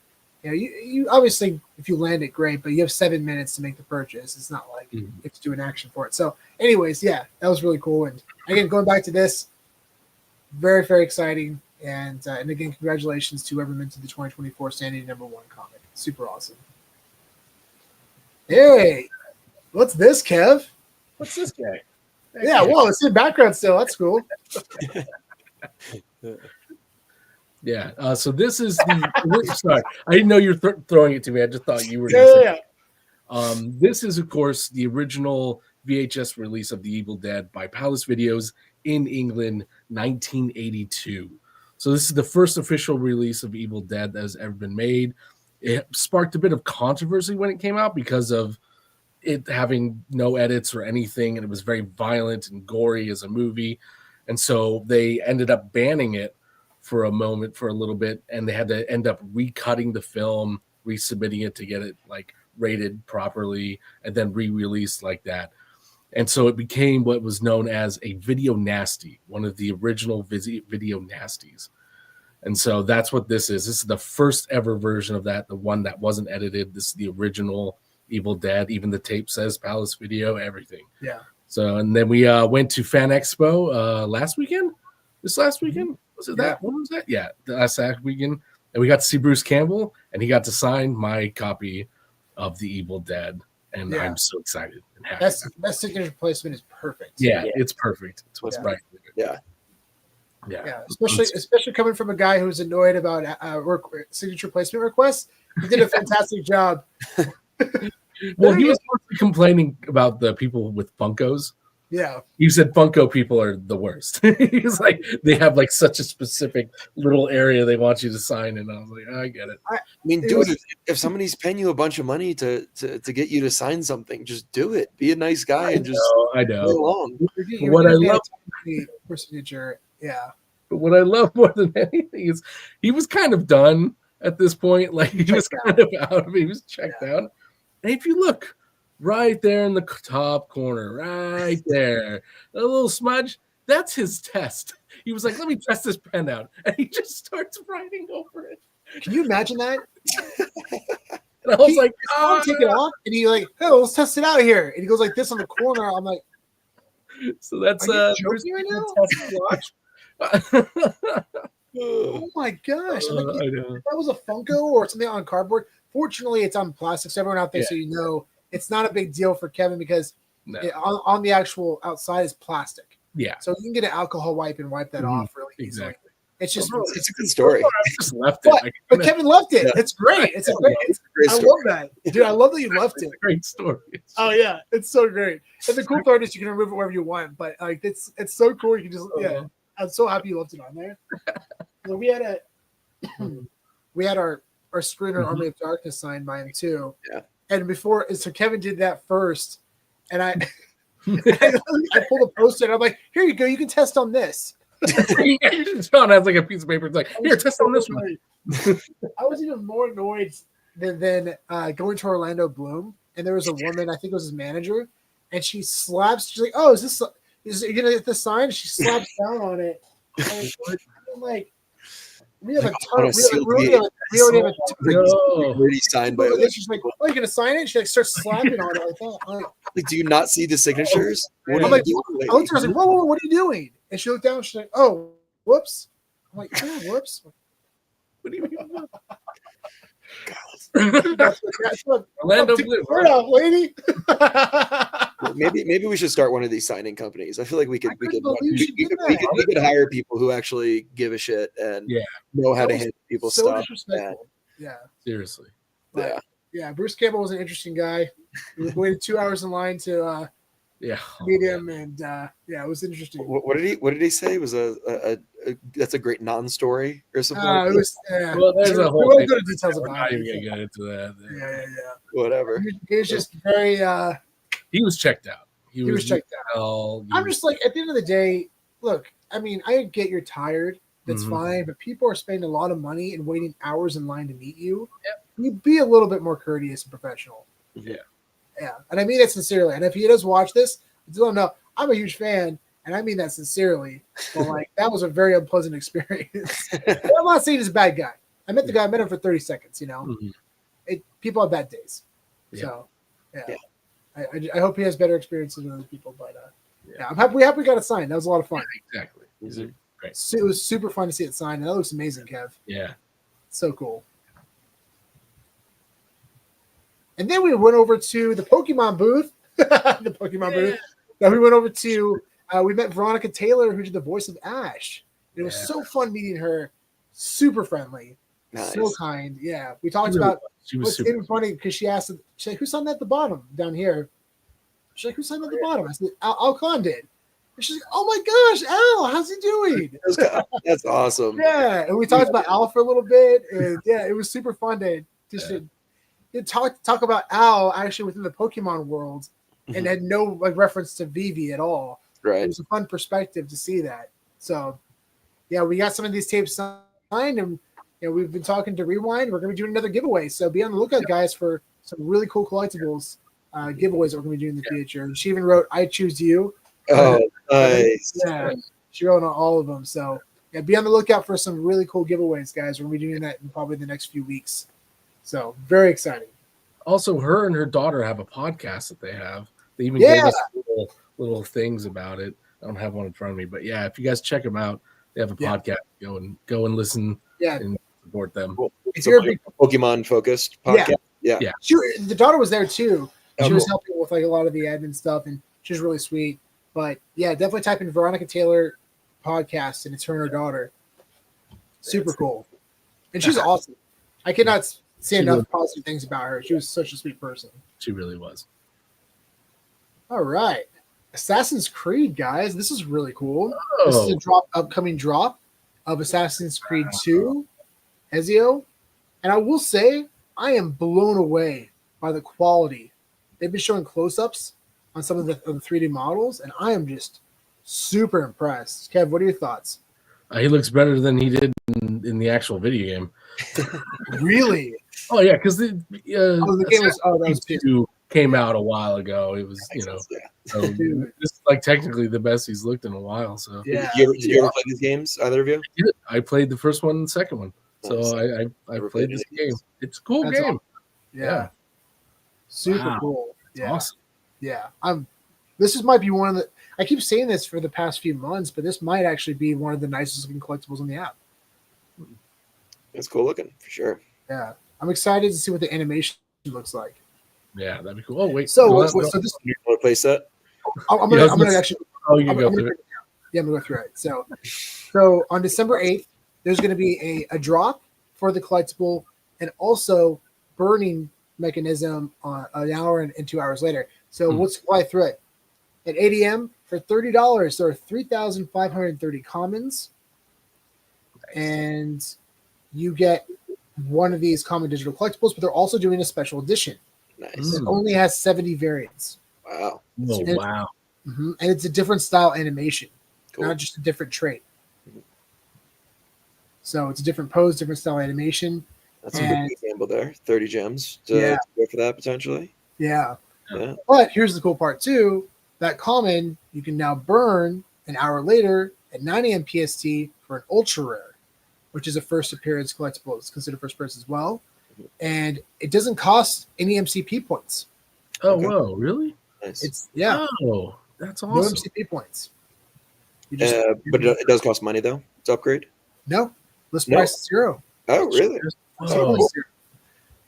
you obviously if you land it great, but you have 7 minutes to make the purchase. It's not like you have to do an action for it. So, anyways, yeah, that was really cool. And again, going back to this, very, very exciting. And again, congratulations to whoever minted the 2024 Sanity #1 comic. Super awesome. Hey, what's this, Kev? What's this guy? Yeah, whoa, it's in the background still. That's cool. Yeah. So this is the. Sorry, I didn't know you were throwing it to me. I just thought you were. Yeah. This is, of course, the original VHS release of The Evil Dead by Palace Videos in England, 1982. So this is the first official release of Evil Dead that has ever been made. It sparked a bit of controversy when it came out because of it having no edits or anything, and it was very violent and gory as a movie. And so they ended up banning it for a little bit, and they had to end up recutting the film, resubmitting it to get it like rated properly, and then re-released like that. And so it became what was known as a video nasty, one of the original video nasties. And so that's what this is. This is the first ever version of that, the one that wasn't edited. This is the original Evil Dead. Even the tape says Palace Video, everything. Yeah. So, and then we went to Fan Expo last weekend. Was it that? When was that? Yeah, last weekend. And we got to see Bruce Campbell, and he got to sign my copy of The Evil Dead. And I'm so excited and happy. That signature placement is perfect. Yeah, it's perfect. It's what's right. Yeah. Especially coming from a guy who's annoyed about signature placement requests. He did a fantastic job. Well, he was mostly complaining about the people with Funkos. Yeah. You said Funko people are the worst. He was like, they have like such a specific little area they want you to sign in. I was like, I get it. I mean, dude, if somebody's paying you a bunch of money to get you to sign something, just do it. Be a nice guy and just I know. Go along. What I love for signature, yeah. But what I love more than anything is he was kind of done at this point. Like he was kind of out of it. He was checked out. And if you look right there in the top corner, right there, a little smudge, that's his test. He was like, let me test this pen out. And he just starts writing over it. Can you imagine that? And I was like, take it off. And he like, oh, let's test it out here. And he goes like this on the corner. I'm like, so that's joking right now? Oh my gosh. I'm like, if that was a Funko or something on cardboard. Fortunately, it's on plastic. So everyone out there, so you know, it's not a big deal for Kevin because on the actual outside is plastic. Yeah. So you can get an alcohol wipe and wipe that off really easily. Exactly. It's just it's a good story. I just left it. But Kevin left it. It's great. It's a great I love that. Dude, I love that you left it. It's a great story. Oh yeah, it's so great. And the cool part is you can remove it wherever you want, but like it's so cool. You can just I'm so happy you left it on there. So we had our screener Army of Darkness signed by him too. Yeah. And so Kevin did that first, and I pulled a post-it. I'm like, here you go. You can test on this. John has like a piece of paper. It's like, here, test on this one. I was even more annoyed than going to Orlando Bloom, and there was a woman, I think it was his manager, and she's like, oh, is you gonna get the sign? She slaps down on it. And I'm like, we have a ton. We already have a pretty signed by. She's like, oh, you gonna sign it? She like starts slapping on it. Like, do you not see the signatures? I looked at her, I was like, whoa, what are you doing? And she looked down. She's like, oh, whoops. I'm like, oh, whoops. What do you mean? Orlando Bloom. Word off, lady. Maybe we should start one of these signing companies. I feel like we could hire people who actually give a shit and know how to handle people's stuff. Yeah. Seriously. But, yeah. Bruce Campbell was an interesting guy. We waited 2 hours in line to meet him, and it was interesting. What did he say? It was a that's a great non-story or something? It was. Well, there's a whole. We won't go into details We're about not it. even gonna get into that. Yeah. Whatever. He was just very. He was checked out. He was checked out. I'm just like, at the end of the day, look. I mean, I get you're tired. That's fine, but people are spending a lot of money and waiting hours in line to meet you. You be a little bit more courteous and professional. Yeah. And I mean that sincerely. And if he does watch this, I don't know. I'm a huge fan, and I mean that sincerely. But like, that was a very unpleasant experience. I'm not saying he's a bad guy. I met the guy. I met him for 30 seconds. You know, people have bad days. So, I hope he has better experiences than other people. But I'm happy we got it signed. That was a lot of fun. Exactly. Great. So it was super fun to see it signed, and that looks amazing, Kev. Yeah. So cool. And then we went over to the Pokemon booth. Booth. Now we went over to, we met Veronica Taylor, who did the voice of Ash. It was so fun meeting her. Super friendly. Nice. So kind. Yeah. We talked about, what's even funny, because she asked, she's like, who signed at the bottom down here? She's like, who signed at the bottom? I said, Al Khan did. And she's like, oh my gosh, Al, how's he doing? That's awesome. Yeah. And we talked about Al for a little bit. And it was super fun to talk about Al actually within the Pokemon world, and had no reference to Vivi at all. Right. It was a fun perspective to see that. So, we got some of these tapes signed, and we've been talking to Rewind. We're going to be doing another giveaway, so be on the lookout, guys, for some really cool collectibles giveaways that we're going to be doing in the future. And she even wrote "I Choose You." Oh, nice. Yeah, she wrote on all of them. So, be on the lookout for some really cool giveaways, guys. We're going to be doing that in probably the next few weeks. So, very exciting. Also, her and her daughter have a podcast that they have. They even gave us little things about it. I don't have one in front of me, but if you guys check them out, they have a podcast. Go and listen. And support them. Cool. If you're a Pokemon focused podcast, yeah. The daughter was there too. She was helping with a lot of the admin stuff, and she's really sweet. But definitely type in Veronica Taylor podcast, and it's her and her daughter. Super cool, and she's awesome. I cannot say enough positive things about her. She was such a sweet person. She really was. All right. Assassin's Creed, guys. This is really cool. This is a upcoming drop of Assassin's Creed 2, Ezio. And I will say, I am blown away by the quality. They've been showing close-ups on some of the 3D models, and I am just super impressed. Kev, what are your thoughts? He looks better than he did in the actual video game. Really? Oh, yeah, because the game was 2 came out a while ago. It was, this is technically the best he's looked in a while. So Did you ever play these games, either of you? I played the first one and the second one. So I played this game. It's a cool game. Awesome. Yeah. Super cool. Yeah. Awesome. Yeah. This might be one of the, I keep saying this for the past few months, but this might actually be one of the nicest looking collectibles on the app. It's cool looking for sure. Yeah. I'm excited to see what the animation looks like. Yeah, that'd be cool. Oh wait, so this you want to play set? I'm gonna actually. Oh, you can go through it. Yeah, I'm gonna go through it. So on December 8th, there's gonna be a drop for the collectible, and also burning mechanism on an hour and 2 hours later. So let's fly through it. At 8 a.m. for $30, there are 3,530 commons, and you get one of these common digital collectibles. But they're also doing a special edition. Nice. It only has 70 variants. Wow. Oh, And wow. and it's a different style animation, not just a different trait. So it's a different pose, different style animation. That's a big gamble there. 30 gems to go for that potentially. Yeah. Yeah. But here's the cool part too. That common you can now burn an hour later at 9 a.m. PST for an ultra rare, which is a first appearance collectible. It's considered first appearance as well. And it doesn't cost any MCP points. Oh, whoa, really? Nice. It's Oh, that's awesome. no MCP points. But it does cost money though to upgrade. No, list price is 0. Oh, really? Totally 0.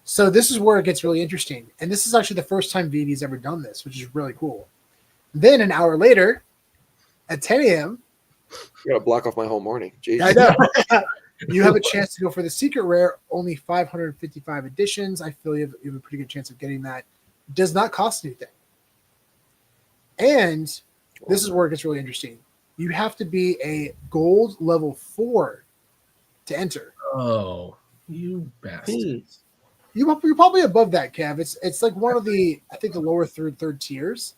So this is where it gets really interesting, and this is actually the first time VV's ever done this, which is really cool. Then an hour later, at 10 a.m., you gotta block off my whole morning. Jeez. I know. You have a chance to go for the secret rare. Only 555 editions. I feel you have a pretty good chance of getting that. Does not cost anything. And this is where it gets really interesting. You have to be a gold level 4 to enter. Oh, you bastards. You're probably above that, Kev. It's like one of the, I think, the lower third tiers.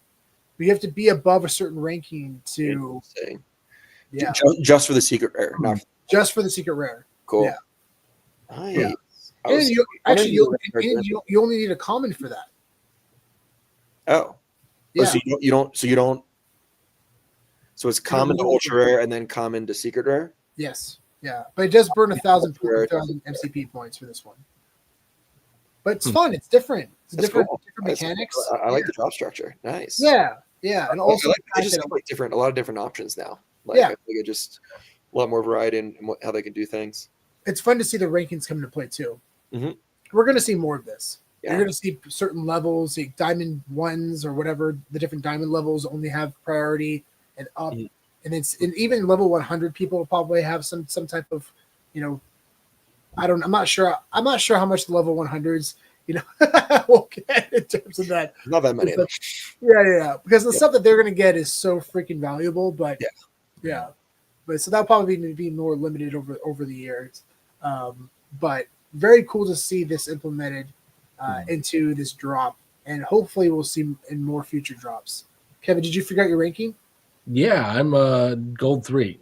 But you have to be above a certain ranking to, yeah, just for the secret rare, not just for the secret rare. Cool. Yeah. Nice. Yeah. And you only need a common for that. Oh. Yeah. So you don't. So it's common to ultra rare and then common to secret rare. Yes. Yeah, but it does burn 1,000 MCP points for this one. But it's fun. It's different. It's different mechanics. I like the drop structure. Nice. Yeah, and also I just have like a lot of different options now. Like, I think it just a lot more variety in how they can do things. It's fun to see the rankings come into play too. Mm-hmm. We're going to see more of this. Yeah. You're going to see certain levels, like diamond 1s or whatever. The different diamond levels only have priority and up. Mm-hmm. And even level 100 people will probably have some type of, I'm not sure how much the level 100s, will get in terms of that. Not that many. Yeah. Because the stuff that they're going to get is so freaking valuable, but yeah. But so that'll probably be more limited over the years. But very cool to see this implemented into this drop, and hopefully we'll see in more future drops. Kevin, did you figure out your ranking? Yeah, I'm gold 3.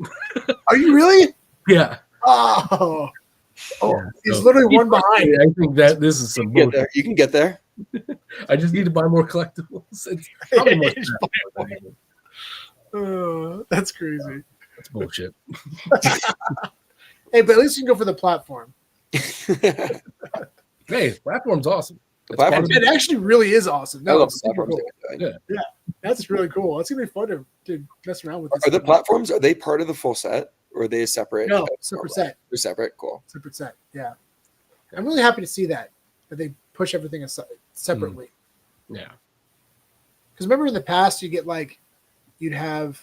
Are you really? Yeah. Oh, he's literally one behind. I think that this is some bullshit. You can get there. I just need to buy more collectibles. It's probably more that's crazy. That's bullshit. Hey, but at least you can go for the platform. Hey, platform's awesome. It actually really is awesome. No, I love it's platforms. cool. Yeah, that's really cool. That's gonna be fun to mess around with. Are the platforms? Are they part of the full set, or are they separate? No, separate set. They're separate. Cool. Separate set. Yeah, I'm really happy to see that they push everything separately. Yeah, because remember in the past you'd have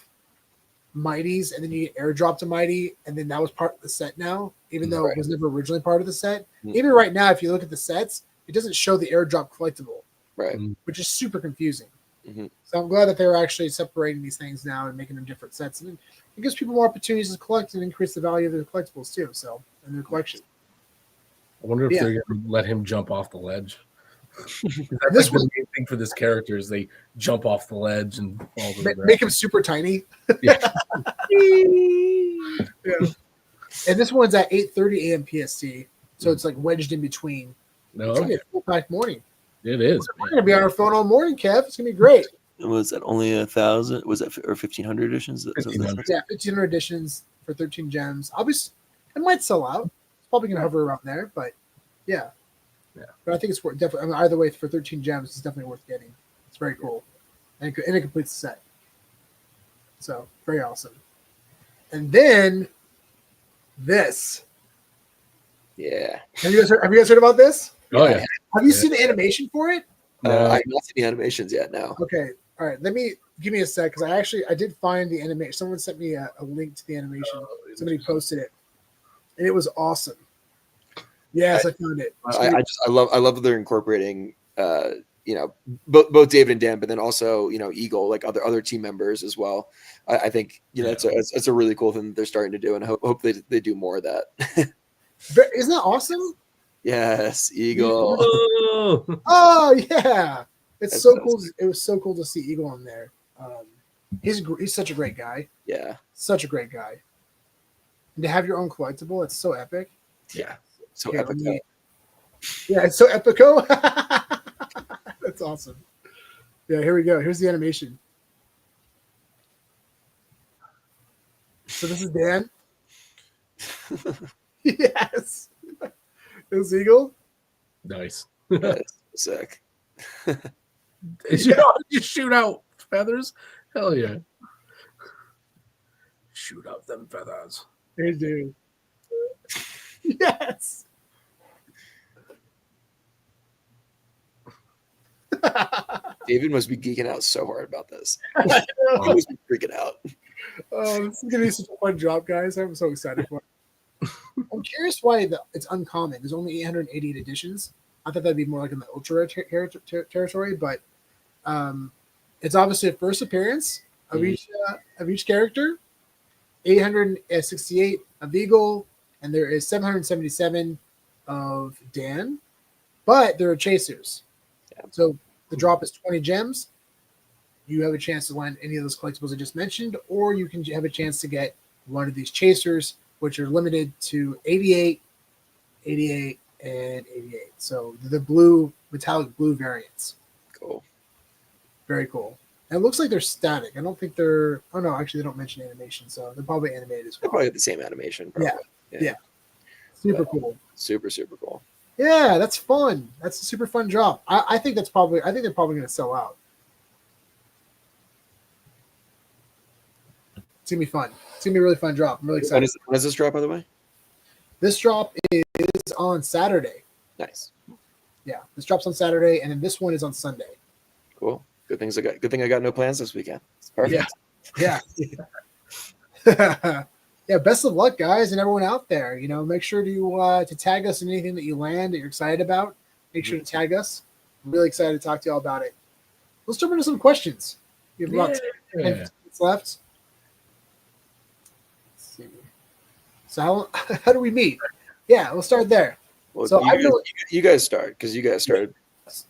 Mighties and then you get airdrop to Mighty, and then that was part of the set now, even though it was never originally part of the set. Even right now, if you look at the sets, it doesn't show the airdrop collectible, right? Which is super confusing. So I'm glad that they're actually separating these things now and making them different sets, and it gives people more opportunities to collect and increase the value of their collectibles too. So in their collection. I wonder if they're going to let him jump off the ledge. That's the main thing for this character is they jump off the ledge and fall to the ground. Make him super tiny. Yeah. And this one's at 8:30 a.m. PST, so it's like wedged in between. No, it's gonna be a full-packed morning. It is. We're gonna be on our phone all morning, Kev. It's gonna be great. Was that only 1,000? Was that or 1,500 editions? 1,500. Yeah, 1,500 editions for 13 gems. It might sell out. It's probably gonna hover around there, but yeah. But I think it's definitely. I mean, either way, for 13 gems, it's definitely worth getting. It's very cool, and it completes the set. So very awesome. And then this. Yeah. Have you guys heard about this? Oh yeah. Have you seen the animation for it? I've not seen the animations yet. No. Okay. All right. Give me a sec because I did find the animation. Someone sent me a link to the animation. Somebody posted it, and it was awesome. Yes, I found it. I love that they're incorporating both David and Dan, but then also Eagle, like other team members as well. I think it's a really cool thing that they're starting to do, and I hope they do more of that. Isn't that awesome? Yes, Eagle. Eagle. Oh yeah, it's That's so awesome. cool. It was so cool to see Eagle on there. He's such a great guy. Yeah. Such a great guy. And to have your own collectible, it's so epic. Yeah. So Here, epic. yeah, it's so epico. That's awesome. Yeah, here we go. Here's the animation. So this is Dan. Yes. This Eagle. Nice. That's sick. You shoot out feathers? Hell yeah. Shoot out them feathers. Here's dude. Yes. David must be geeking out so hard about this. He must be freaking out. Oh, this is gonna be such a fun drop, guys. I'm so excited for it. I'm curious why it's uncommon. There's only 888 editions. I thought that'd be more like in the ultra territory, but it's obviously a first appearance of each character. 868 of Eagle, and there is 777 of Dan, but there are chasers. Yeah. So the drop is 20 gems. You have a chance to land any of those collectibles I just mentioned, or you can have a chance to get one of these chasers, which are limited to 88, 88, and 88. So the blue, metallic blue variants. Cool. Very cool. And it looks like they're static. I don't think they're. Oh no, actually they don't mention animation, so they're probably animated as They're well. probably the same animation. Probably. Yeah. Super cool. Super, super cool. Yeah, that's fun. That's a super fun drop. I think they're probably going to sell out. It's gonna be fun. It's gonna be a really fun drop. I'm really excited. When is this drop, by the way? This drop is on Saturday. Nice. Yeah, this drops on Saturday, and then this one is on Sunday. Cool. Good thing I got no plans this weekend. It's perfect. Yeah. Yeah. Best of luck, guys, and everyone out there. Make sure to tag us in anything that you land that you're excited about. Make sure to tag us. I'm really excited to talk to y'all about it. Let's jump into some questions. We have about 10 minutes left. Let's see. So how do we meet? Yeah, we'll start there. Well, So you guys start because you guys started.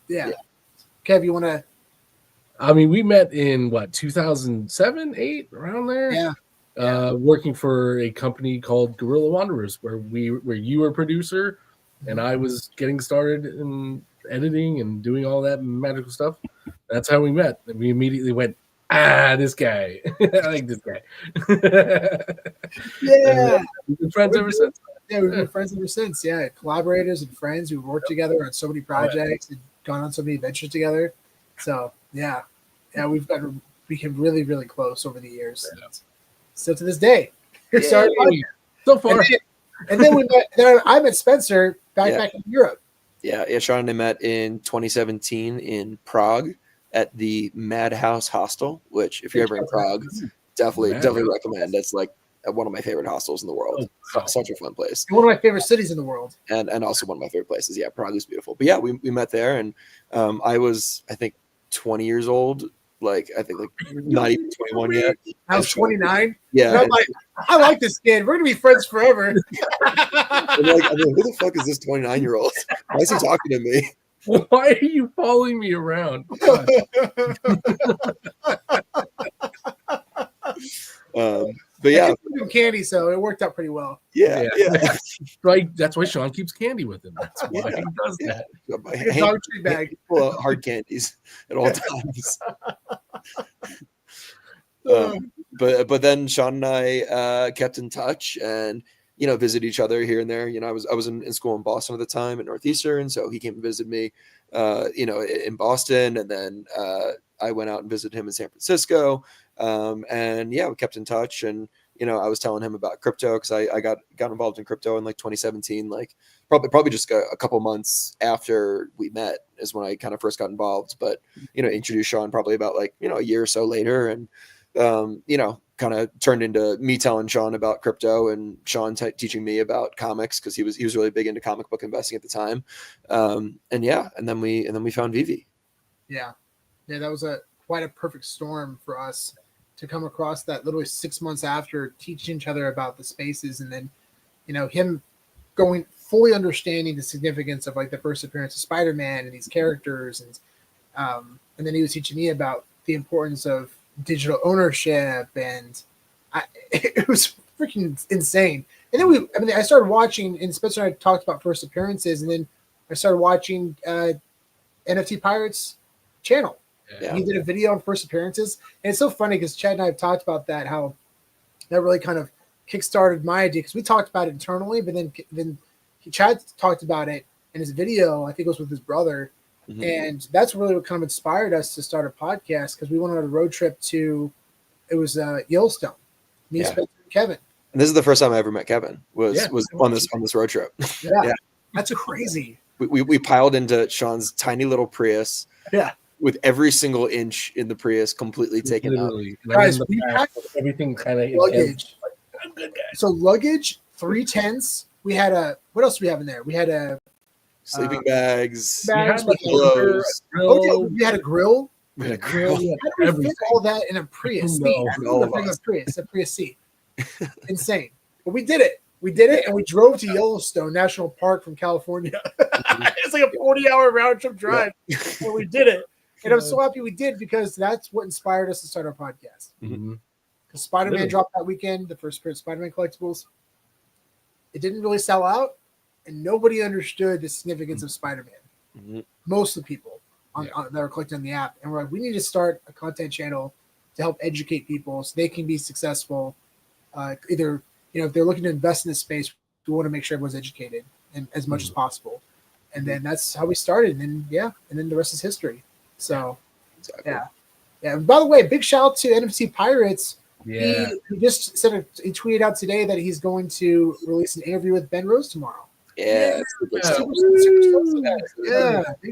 Yeah. Kev, you want to? I mean, we met in 2007, 8, around there. Yeah. Working for a company called Guerrilla Wanderers, where you were a producer, and I was getting started in editing and doing all that magical stuff. That's how we met. And we immediately went, this guy. I like this guy. Yeah. We've been friends ever since. Yeah, we've been friends ever since. Yeah, collaborators and friends. We've worked together on so many projects and gone on so many adventures together. So yeah, we've become really, really close over the years. Yeah. Still to this day. Sorry, so far. And then we met. Then I met Spencer back in Europe. Yeah. Sean and I met in 2017 in Prague at the Madhouse Hostel. Which, if you're ever in Prague, definitely recommend. It's like one of my favorite hostels in the world. Such a fun place. One of my favorite cities in the world. And also one of my favorite places. Yeah, Prague is beautiful. But yeah, we met there, and I was, I think, 20 years old. Like, I think, not even 21 yet. I was 29. Yeah. And I'm like, I like this kid. We're gonna be friends forever. I'm like, who the fuck is this 29-year-old? Why is he talking to me? Why are you following me around? But yeah, I gave him candy, so it worked out pretty well. yeah. Right. That's why Sean keeps candy with him. That's why he does that. Like a dog treat bag. Full of hard candies at all times. But then Sean and I kept in touch and visit each other here and there. I was in school in Boston at the time at Northeastern, so he came and visited me in Boston, and then I went out and visited him in San Francisco. And yeah, we kept in touch, and I was telling him about crypto because I got involved in crypto in 2017, probably just a couple months after we met is when I kind of first got involved. But introduced Sean probably about a year or so later, and kind of turned into me telling Sean about crypto and Sean teaching me about comics because he was really big into comic book investing at the time. And then we found Vivi. Yeah, that was quite a perfect storm for us to come across that literally 6 months after teaching each other about the spaces, and then him going fully understanding the significance of like the first appearance of Spider-Man and these characters, and then he was teaching me about the importance of digital ownership, and it was freaking insane. And then I started watching, and Spencer and I talked about first appearances, and then I started watching NFT Pirates channel. Yeah. He did a video on first appearances, and it's so funny because Chad and I have talked about that, how that really kind of kickstarted my idea, because we talked about it internally, but then Chad talked about it in his video. I think it was with his brother, and that's really what kind of inspired us to start a podcast, because we went on a road trip to Yellowstone. Me, Spencer, and Kevin. And this is the first time I ever met Kevin. Was on this road trip. Yeah, that's crazy. We piled into Sean's tiny little Prius. Yeah. With every single inch in the Prius completely taken out. Guys, we packed everything kind of luggage. So luggage, 3 tents. We had what else do we have in there? We had sleeping bags, clothes. We had a grill. We had a grill. How do we fit all that in a Prius? A Prius C. Insane. But we did it. We did it, and we drove to Yellowstone National Park from California. It's like a 40-hour round trip drive, and we did it. And I'm so happy we did, because that's what inspired us to start our podcast. Because Spider-Man dropped that weekend, the first Spider-Man collectibles. It didn't really sell out, and nobody understood the significance of Spider-Man. Most of the people that were collecting on the app. And we're like, we need to start a content channel to help educate people so they can be successful. Either, if they're looking to invest in this space, we want to make sure everyone's educated and as much as possible. And then that's how we started. And then the rest is history. So, yeah. And by the way, big shout out to NFT Pirates. Yeah. He just he tweeted out today that he's going to release an interview with Ben Rose tomorrow. Yeah. Big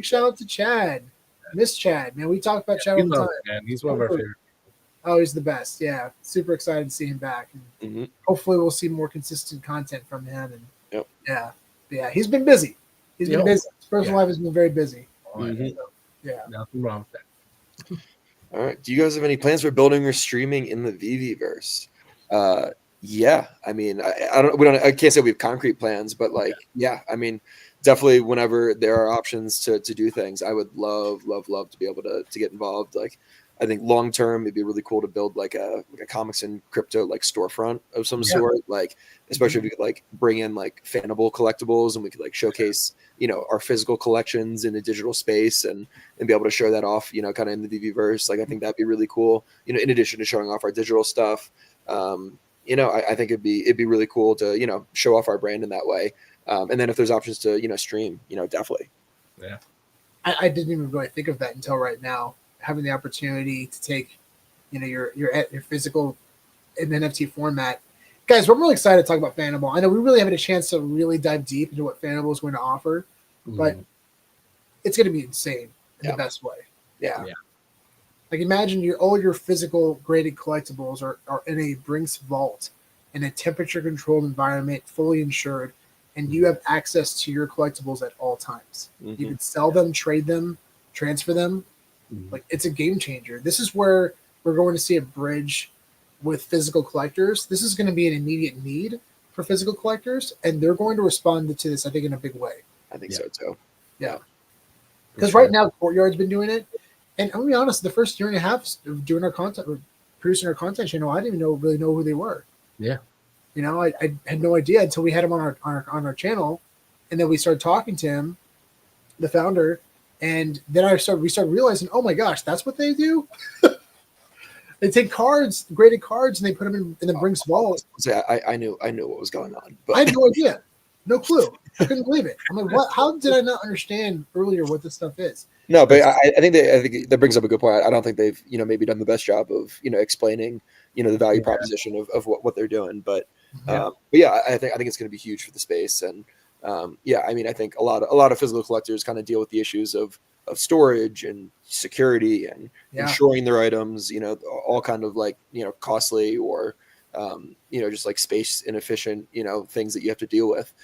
shout out to Chad. Miss Chad, man. We talk about Chad all the time. Man. He's one of our favorite. Oh, he's the best. Yeah. Super excited to see him back. And hopefully we'll see more consistent content from him. And yeah, he's been busy. He's been busy. His personal life has been very busy. Yeah. Nothing wrong with that. All right. Do you guys have any plans for building or streaming in the VVverse? Yeah. I mean, I can't say we have concrete plans, but I mean, definitely whenever there are options to do things, I would love to be able to get involved. I think long term it'd be really cool to build like a comics and crypto storefront of some sort. Especially if we could bring in fanable collectibles, and we could showcase our physical collections in a digital space and be able to show that off kind of in the VVverse. I think that'd be really cool. In addition to showing off our digital stuff, I think it'd be really cool to show off our brand in that way. And then if there's options to stream, definitely. Yeah, I didn't even really think of that until right now. Having the opportunity to take, your physical in NFT format, guys. We're really excited to talk about Fanable. I know we really haven't a chance to really dive deep into what Fanable is going to offer, but it's going to be insane in the best way. Yeah. Imagine all your physical graded collectibles are in a Brinks vault in a temperature controlled environment, fully insured, and you have access to your collectibles at all times. You can sell them, trade them, transfer them. It's a game changer. This is where we're going to see a bridge with physical collectors. This is going to be an immediate need for physical collectors, and they're going to respond to this, I think, in a big way. I think so too. Yeah. Because right now, Courtyard's been doing it. And I'm going to be honest, the first year and a half of doing our content, or producing our content channel, I didn't even really know who they were. Yeah. I had no idea until we had him on our channel, and then we started talking to him, the founder, and then we started realizing, oh my gosh, that's what they do. They take cards, graded cards, and they put them in the Brinks vault. I knew what was going on, but I had no idea, no clue. I couldn't believe it. I'm like, what? How did I not understand earlier what this stuff is? No, but I think that brings up a good point. I don't think they've maybe done the best job of explaining the value proposition of what they're doing. But I think it's going to be huge for the space. And I mean, I think a lot of physical collectors kind of deal with the issues of storage and security and insuring their items. All kind of costly or just space inefficient things that you have to deal with.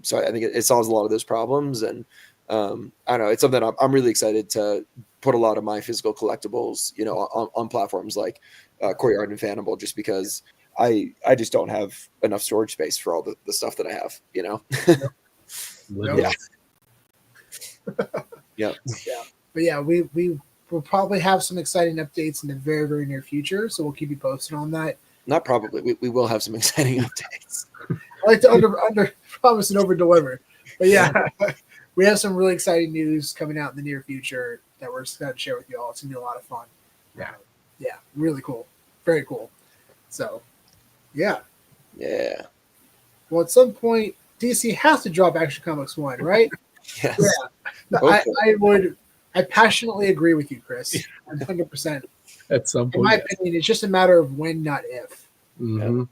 So I think it solves a lot of those problems. And I don't know, it's something I'm really excited to put a lot of my physical collectibles, on platforms like Courtyard and Fanable, just because I just don't have enough storage space for all the stuff that I have, Literally. Yeah. But yeah, we will probably have some exciting updates in the very, very near future. So we'll keep you posted on that. Not probably. We will have some exciting updates. I like to under promise and over deliver. But yeah, we have some really exciting news coming out in the near future that we're going to share with you all. It's going to be a lot of fun. Yeah, really cool. Very cool. So, yeah. Yeah. Well, at some point, DC has to drop Action Comics 1, right? Yes. Yeah. I passionately agree with you, Chris. 100%. At some point. In my opinion, it's just a matter of when, not if. Mm-hmm.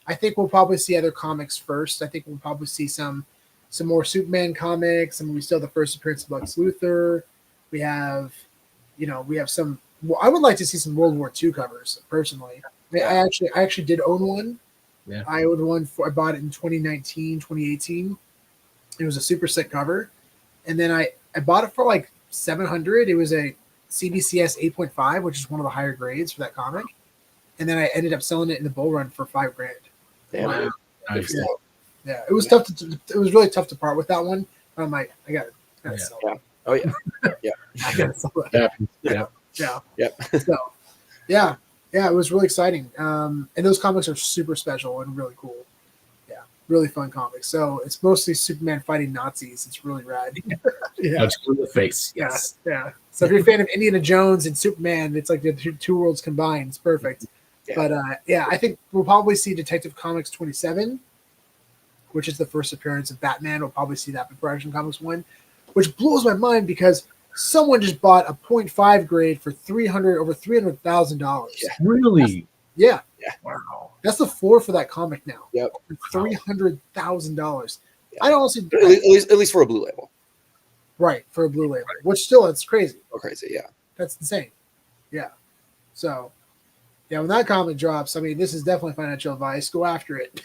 I think we'll probably see other comics first. I think we'll probably see some more Superman comics, and we still have the first appearance of Lex Luthor. We have some. Well, I would like to see some World War II covers personally. I actually did own one. Yeah. I owned one. I bought it in 2019, 2018. It was a super sick cover, and then I bought it for like $700. It was a CBCS 8.5, which is one of the higher grades for that comic. And then I ended up selling it in the bull run for $5,000. Damn. Wow. Nice. Yeah. It was tough it was really tough to part with that one. But I'm like, I got to sell it. Oh yeah. Yeah. I got to sell it. Yeah. Yeah. Yep. So, yeah, it was really exciting. And those comics are super special and really cool. Yeah, really fun comics. So it's mostly Superman fighting Nazis. It's really rad. Yeah. Punch in the face. Yes. Yeah. So if you're a fan of Indiana Jones and Superman, it's like the two worlds combined. It's perfect. Yeah. But I think we'll probably see Detective Comics 27, which is the first appearance of Batman. We'll probably see that before Action Comics 1, which blows my mind because someone just bought a 0.5 grade for over $300,000. Yeah. Really? Yeah. Wow. That's the floor for that comic now. Yep. $300,000. Yeah. I don't honestly At least for a blue label. right for a blue label, which still it's crazy. Oh, crazy. Yeah. That's insane. Yeah. So, yeah, when that comic drops, I mean, this is definitely financial advice. Go after it.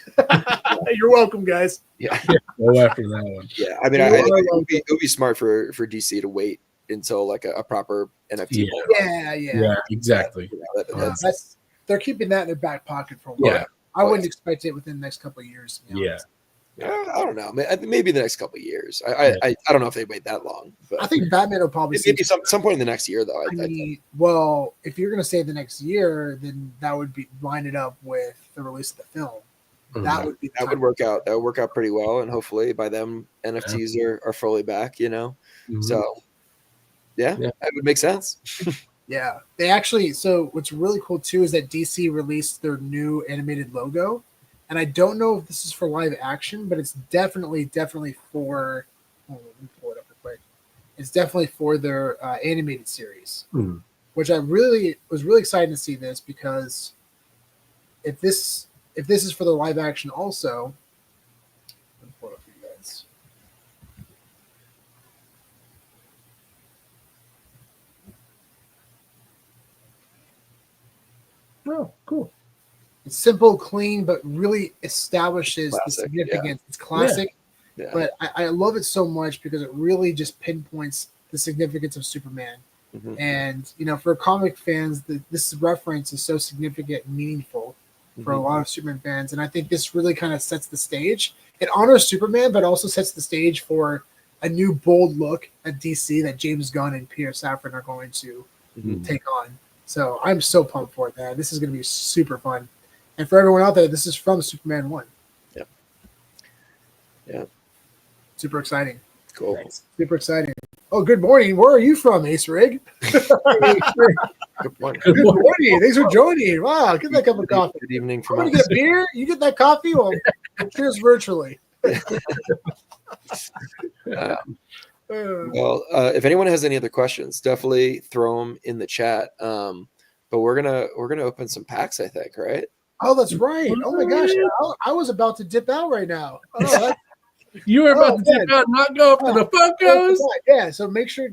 You're welcome, guys. Yeah. Go after that one. Yeah. I mean, it would be smart for DC to wait until like a proper NFT. Yeah. Yeah. Yeah, exactly. They're keeping that in their back pocket for a while. Yeah. I wouldn't expect it within the next couple of years. Yeah. I don't know. Maybe the next couple of years. I don't know if they wait that long. But I think Batman will probably maybe some point in the next year, though. Well, if you're going to say the next year, then that would be line it up with the release of the film. Mhm. That would work out. That would work out pretty well, and hopefully by then NFTs are fully back. Mhm. So yeah, that would make sense. Yeah, they actually. So what's really cool too is that DC released their new animated logo, and I don't know if this is for live action, but it's definitely for. Let me pull it up real quick. It's definitely for their animated series, which I was really excited to see this because if this is for the live action also. Let me pull it up for you guys. Oh, cool. It's simple, clean, but really establishes the significance. Yeah. It's classic, but I love it so much because it really just pinpoints the significance of Superman. Mm-hmm. And, for comic fans, this reference is so significant and meaningful for a lot of Superman fans. And I think this really kind of sets the stage. It honors Superman, but also sets the stage for a new bold look at DC that James Gunn and Peter Safran are going to take on. So I'm so pumped for it, man. This is going to be super fun. And for everyone out there, this is from Superman 1. Yep. Yeah. Super exciting. Cool. Thanks. Super exciting. Oh, good morning. Where are you from, Ace Rig? Good morning. Good morning. Thanks for joining. Wow, get that cup of coffee. Good evening from us. You get a beer? You get that coffee? Well, cheers virtually. Well, if anyone has any other questions, definitely throw them in the chat. But we're gonna open some packs, I think, right? Oh, that's right. Oh my gosh, I was about to dip out right now. Oh, you were about to dip out, and not go up to the Funkos. Yeah. So make sure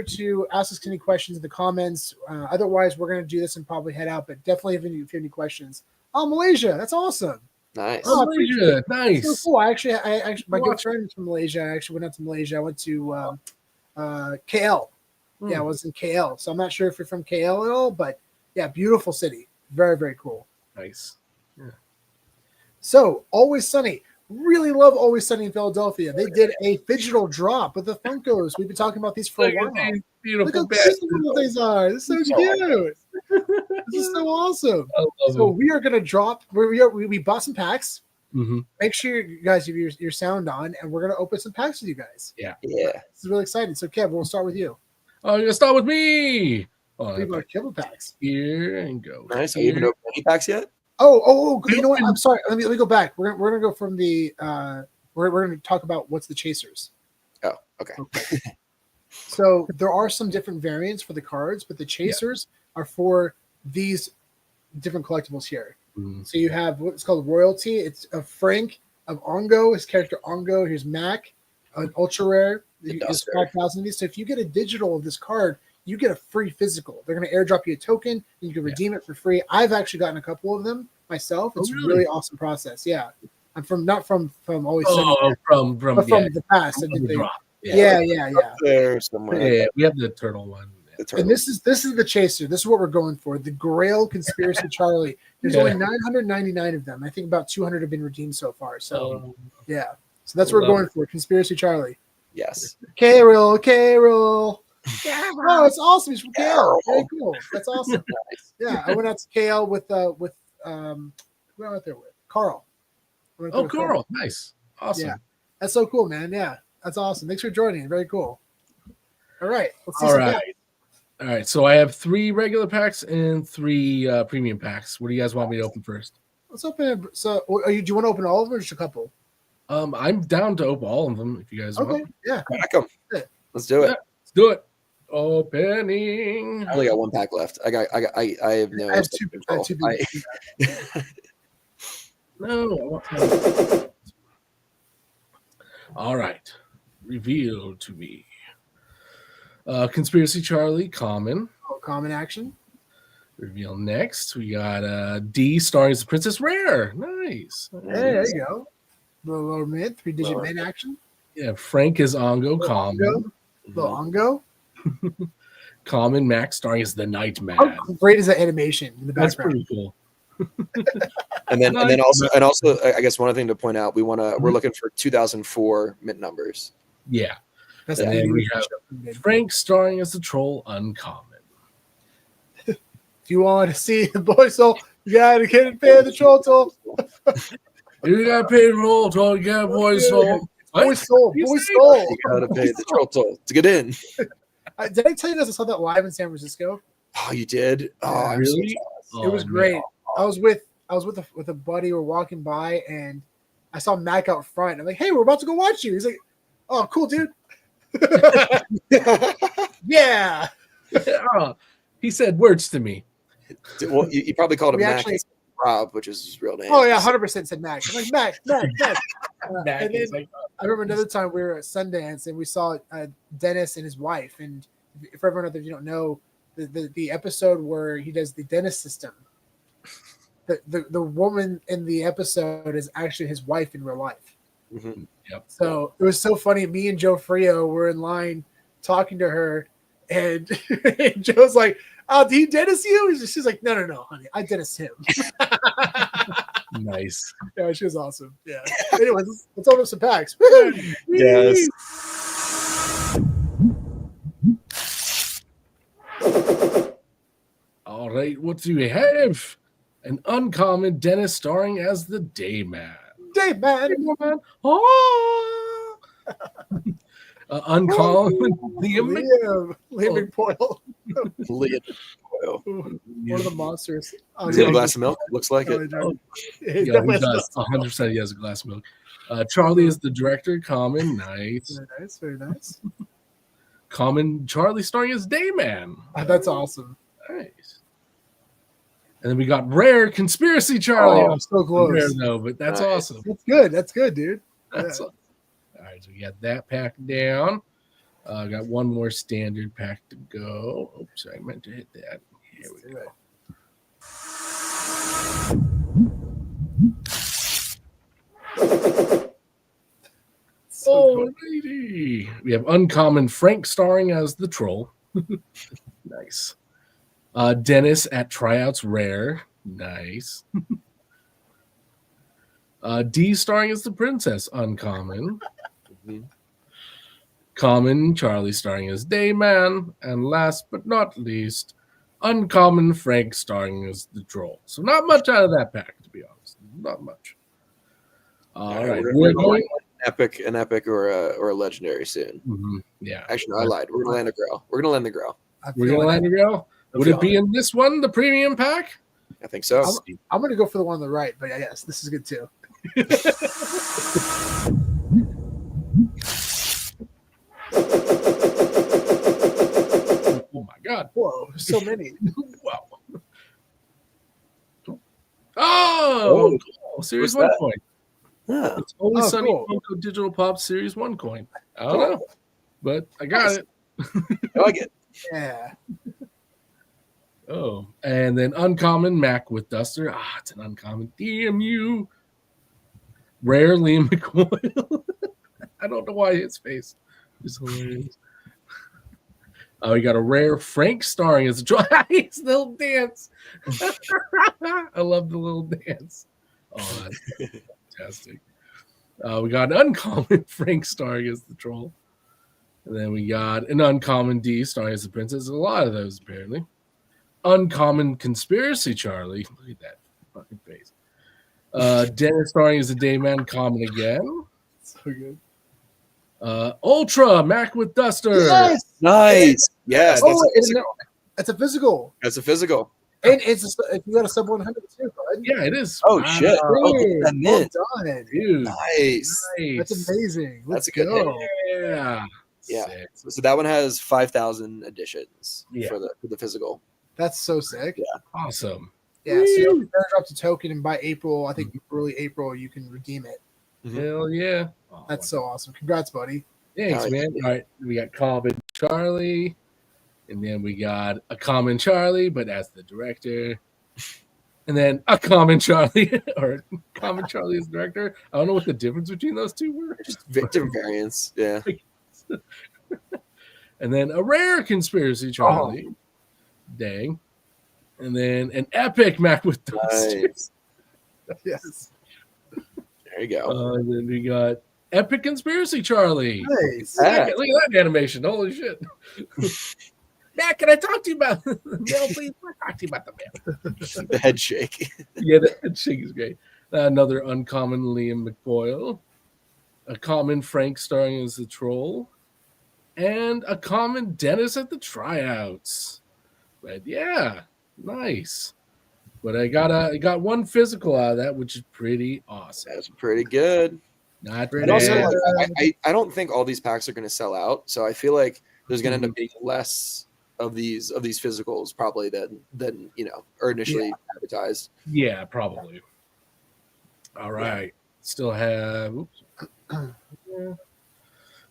to ask us any questions in the comments. Otherwise, we're gonna do this and probably head out. But definitely, if you have any questions. Oh, Malaysia, that's awesome. Nice. Oh, Malaysia, nice. So cool. I actually, my good friend is from Malaysia. I actually went out to Malaysia. I went to KL. Yeah, I was in KL. So I'm not sure if you're from KL at all, but yeah, beautiful city. Very, very cool. Nice. Yeah. So Always Sunny. really love Always Sunny in Philadelphia. They did a digital drop with the Funkos. We've been talking about these for a while. These Look beautiful how cute these are. This is so cute. This is so awesome. So we are going to drop. We bought some packs. Mm-hmm. Make sure you guys have your sound on, and we're going to open some packs with you guys. Yeah. This is really exciting. So, Kev, we'll start with you. Oh, you're gonna start with me. Oh, We've got Kibble packs. Here and go. Nice. Have you even opened any packs yet? Oh! You know what? I'm sorry. Let me go back. We're gonna go from the. We're gonna talk about what's the chasers. Oh, okay. So there are some different variants for the cards, but the chasers are for these different collectibles here. Mm-hmm. So you have what's called royalty. It's a Frank of Ongo, his character Ongo. Here's Mac, an ultra rare. There's 5,000 of these. So if you get a digital of this card, you get a free physical. They're going to airdrop you a token, and you can redeem it for free. I've actually gotten a couple of them myself. It's a really awesome process. Yeah, I'm not from Always Sunny. From the past. Yeah. There somewhere. Yeah, we have the turtle one. And this is the chaser. This is what we're going for. The Grail Conspiracy Charlie. There's only 999 of them. I think about 200 have been redeemed so far. So yeah. So that's what we're going for. Conspiracy Charlie. Yes. Carol. Oh, it's awesome. He's from KL. Very cool. That's awesome. Yeah, I went out to KL with who am I out there with? Carl. Oh, Carl. Nice. Awesome. Yeah. That's so cool, man. Yeah. That's awesome. Thanks for joining. Very cool. All right. Let's see All right. So I have 3 regular packs and 3 premium packs. What do you guys want me to open first? Let's open it. So do you want to open all of them or just a couple? I'm down to open all of them if you guys want. Yeah. Crack 'em. Let's do it. Yeah, let's do it. Opening. I only got 1 pack left. I have no. I have two No. All right. Reveal to me. Conspiracy Charlie, common. Common action. Reveal next. We got D starring as Princess Rare. Nice. Hey, there you go. Lower mid, 3-digit mid action. Yeah, Frank is Ongo, common. Little Ongo. Common Max starring as the Nightman. How great is that animation in the background? That's pretty cool. and then also I guess one other thing to point out, we're looking for 2004 mint numbers. Yeah. That's and then we have Frank starring as the troll, uncommon. If you want to see the boy soul, you gotta get and pay the troll toll. You gotta pay the troll toll, you gotta boy soul. Boy soul. You gotta pay the troll toll to get in. Did I tell you guys I saw that live in San Francisco? Oh, you did? Oh, I'm really? So it was great. Man. I was with a buddy. We're walking by, and I saw Mac out front. I'm like, "Hey, we're about to go watch you." He's like, "Oh, cool, dude." Yeah. He said words to me. Well, you probably called him Mac. Rob, which is his real name. Oh yeah, 100% said Mac. I'm like Mac. Mac and then, I remember another time we were at Sundance and we saw Dennis and his wife. And for everyone out there, if you don't know, the episode where he does the dentist system, the woman in the episode is actually his wife in real life. Mm-hmm. Yep. So it was so funny. Me and Joe Frio were in line talking to her, and Joe's like, "Oh, did he dentist you?" She's like, "No, honey, I dentist him." Nice. Yeah, she was awesome. Yeah. Anyways, let's open up some packs. Yes. All right, what do we have? An uncommon Dennis starring as the Dayman. Dayman. Oh. Uncommon Liam McPoyle. One of the monsters. Does he have a glass of milk? Looks like it. Yeah, he does. 100% he has a glass of milk. Charlie is the director. Common. Nice. Very nice. Common Charlie starring as Dayman. That's awesome. Nice. And then we got Rare Conspiracy Charlie. Oh, so close. Rare though, but that's awesome. That's good, dude. That's awesome. All right, so we got that pack down. Got one more standard pack to go. Oops, I meant to hit that. Here we go. Alrighty. We have uncommon Frank starring as the troll. Nice. Dennis at tryouts rare. Nice. D starring as the princess, uncommon. Mhm. Common, Charlie starring as Dayman. And last but not least, uncommon, Frank starring as the troll. So not much out of that pack, to be honest. Not much. All right. We're going an epic or a legendary soon. Yeah. Actually, no, I lied. We're gonna land a grow. We're gonna land the grow. We're gonna land a grow. Would it be in this one, the premium pack? I think so. I'm gonna go for the one on the right, but yes, this is good too. Oh my god! Whoa, there's so many! Wow! Oh, cool. Series 1 coin. Yeah. It's Always Sunny cool. Funko Digital Pop Series 1 coin. I don't know, but I got it. I like it. Yeah. Oh, and then uncommon Mac with Duster. Ah, it's an uncommon. Damn you. Rare Liam McCoy. I don't know why his face is hilarious. Oh, we got a rare Frank starring as a his little dance. I love the little dance. Oh, that's fantastic. We got an uncommon Frank starring as the troll. And then we got an uncommon D starring as the princess. A lot of those, apparently. Uncommon Conspiracy Charlie. Look at that fucking face. Dennis starring as the Dayman, common again. So good. Ultra Mac with Duster. Yes. Nice. Yes. That's a physical. That's a physical. And if you got a sub 100 too, bud. Yeah, it is. Oh shit! Oh, Dude, that well mint. done. Dude. Nice. That's amazing. Let's That's a good go. Yeah. Yeah. Sick. So that one has 5,000 additions Yeah. for the physical. That's so sick. Yeah. Awesome. Yeah. So you airdrop the token, and by April, I think early April, you can redeem it. Hell yeah. Oh, That's so awesome. Congrats, buddy. thanks, All right. man. All right. We got Common Charlie. And then we got a Common Charlie, but as the director. And then a Common Charlie, or Common Charlie as director. I don't know what the difference between those two were. Just different variants. Yeah. And then a rare Conspiracy Charlie. Dang. And then an epic Mac with Duster. Nice. Yes. There you go. And then we got Epic Conspiracy Charlie. Nice. Yeah. Look at that animation. Holy shit. Matt, can I talk to you about the mail, please? I talk to you about the mail. The head shake. Yeah, that shake is great. Another uncommon Liam McBoyle. A common Frank starring as the troll. And a common Dennis at the tryouts. But yeah, nice. But I got one physical out of that, which is pretty awesome. That's pretty good. Not Pretty And also, bad. like, I don't think all these packs are going to sell out. So I feel like there's going to end up being less of these physicals probably than are initially advertised. Yeah, probably. All right. Still have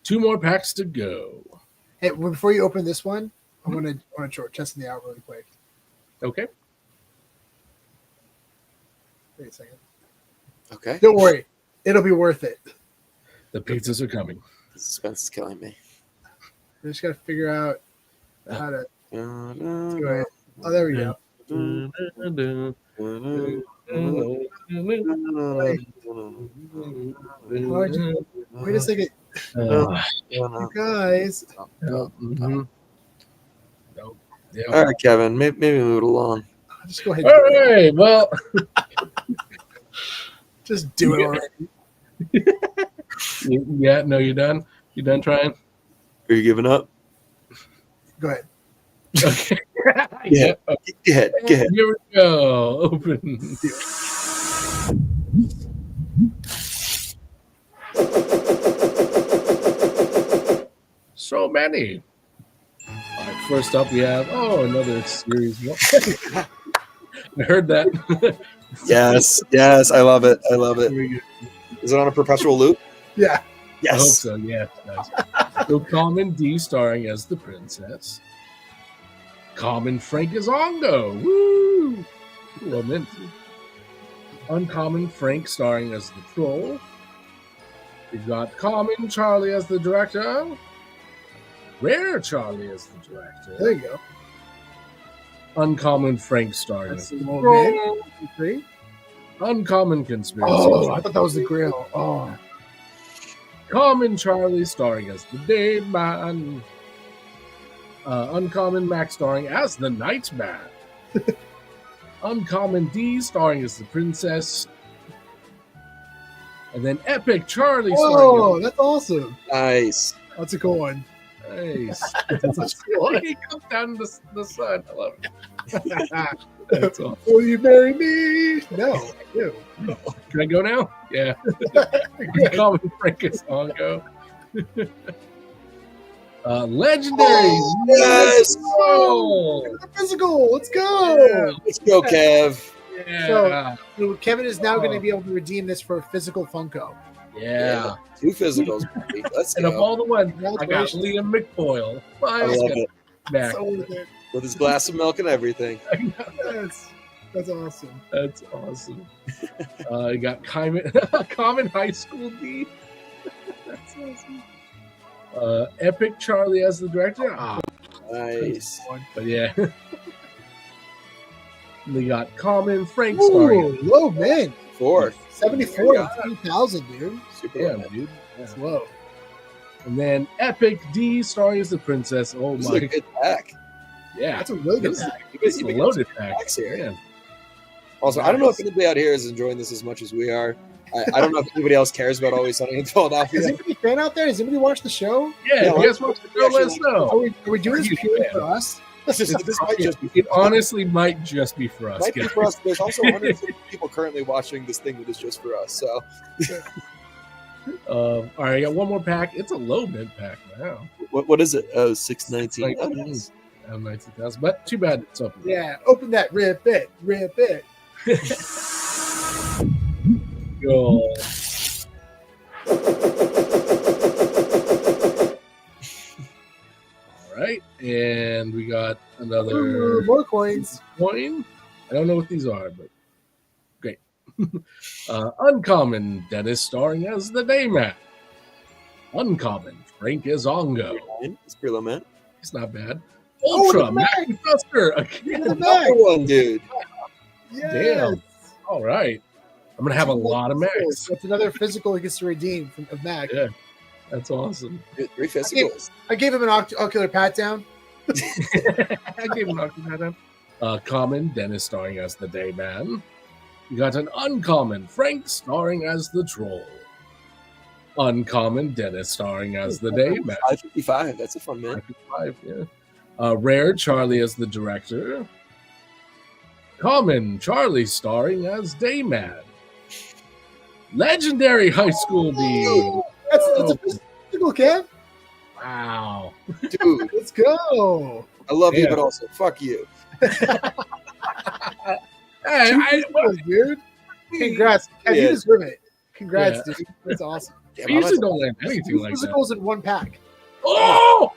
two more packs to go. Hey, before you open this one, I want to short test the out really quick. Okay. Wait a second. Okay. Don't worry, it'll be worth it. The pizzas are coming. The suspense is killing me. I just gotta figure out how to do Why it. Oh, there we go. Wait a second, you guys. Mhm. Yeah. All right, Kevin. Maybe move it along. Just go ahead. All right. Well, Just do it already. yeah. No, you're done. You done trying? Are you giving up? Go ahead. Okay. Yeah. Go ahead. Go ahead. Here we go. Open. So many. All right, first up, we have another series. I heard that. Yes. Yes. I love it. I love it. Here we go. Is it on a perpetual loop? Yeah. I hope Yes. so. Yeah. Nice. So Common D starring as the princess. Common Frank as Ongo. Woo! Ooh, I'm into. Uncommon Frank starring as the troll. We've got Common Charlie as the director. Rare Charlie as the director. There you go. Uncommon Frank starring That's as a the little troll. bit. 3. Uncommon Conspiracy. Oh, I thought that was the Grail. Oh, Common Charlie starring as the Day Man. Uncommon Mac starring as the Night Man. Uncommon D starring as the Princess. And then Epic Charlie starring oh, that's awesome. Nice. That's a cool one. Nice. That's cool. He comes down the sun. I love it. That's awesome. Will you marry me? No. Ew. Can I go now? Yeah. Common Frankus Ongo. Legendary. Yes. Oh, The physical. Let's go. Let's go, Kev. yeah. So Kevin is now going to be able to redeem this for a physical Funko. Yeah. 2 physicals. Baby. Let's And of go. all the ones, I got Liam McBoyle. I love it. Back. So worth it. With his glass of milk and everything. Yes. That's awesome. That's awesome. You got Common High School D. That's awesome. Epic Charlie as the director. Ah, Nice. but yeah. We got Common Frank starring. Ooh, low man. 4. 74 and 3,000, dude. Super Yeah, low. dude. That's low. And then Epic D starring as the princess. Oh This is my. a good pack. Yeah. That's a really good This is- pack. This is a loaded pack. Packs here. Man. Also, I don't know if anybody out here is enjoying this as much as we are. I don't know if anybody else cares about Always Sunny in Philadelphia. Is anybody fan out there? Does anybody watch the show? Yeah, Yeah, if you guys want to go, let us Are know. we doing this Huge purely fan. for us? This might just be It honestly might just be for us. might be guys. for us. There's also 150 people currently watching this thing that is just for us. So All right, I got one more pack. It's a low mid pack now. What is it? Oh, 619. Like, 19,000, but too bad it's open. Yeah, open that, rip it, rip it. Go. All right, and we got another Ooh, more coins. coin. I don't know what these are, but great. Uncommon Dennis starring as the Dayman. Uncommon Frank Izongo. it's pretty low, man. It's not bad. Oh, Ultra the Mac Duster In again. the back. Another one, dude. Yes. Damn. All right, I'm gonna have a lot of Macs. That's another physical he gets to redeem from of Mac. Yeah. That's awesome. 3 physicals. I gave him an ocular pat down. I gave him that. Common Dennis starring as the Dayman. You got an uncommon Frank starring as the Troll. Uncommon Dennis starring as the Dayman. 555. That's a fun man. 5, yeah. Rare Charlie as the director. Common Charlie starring as Dayman. Legendary High School D. That's a physical, Kev. Wow. Dude, Let's go. I love you, Yeah. but also fuck you. Hey, Dude. Congrats. Kev, you Yeah. deserve it. Congrats, Yeah. dude. That's awesome. Damn, I I'm usually at- don't land anything like that. Physicals in one pack. Oh!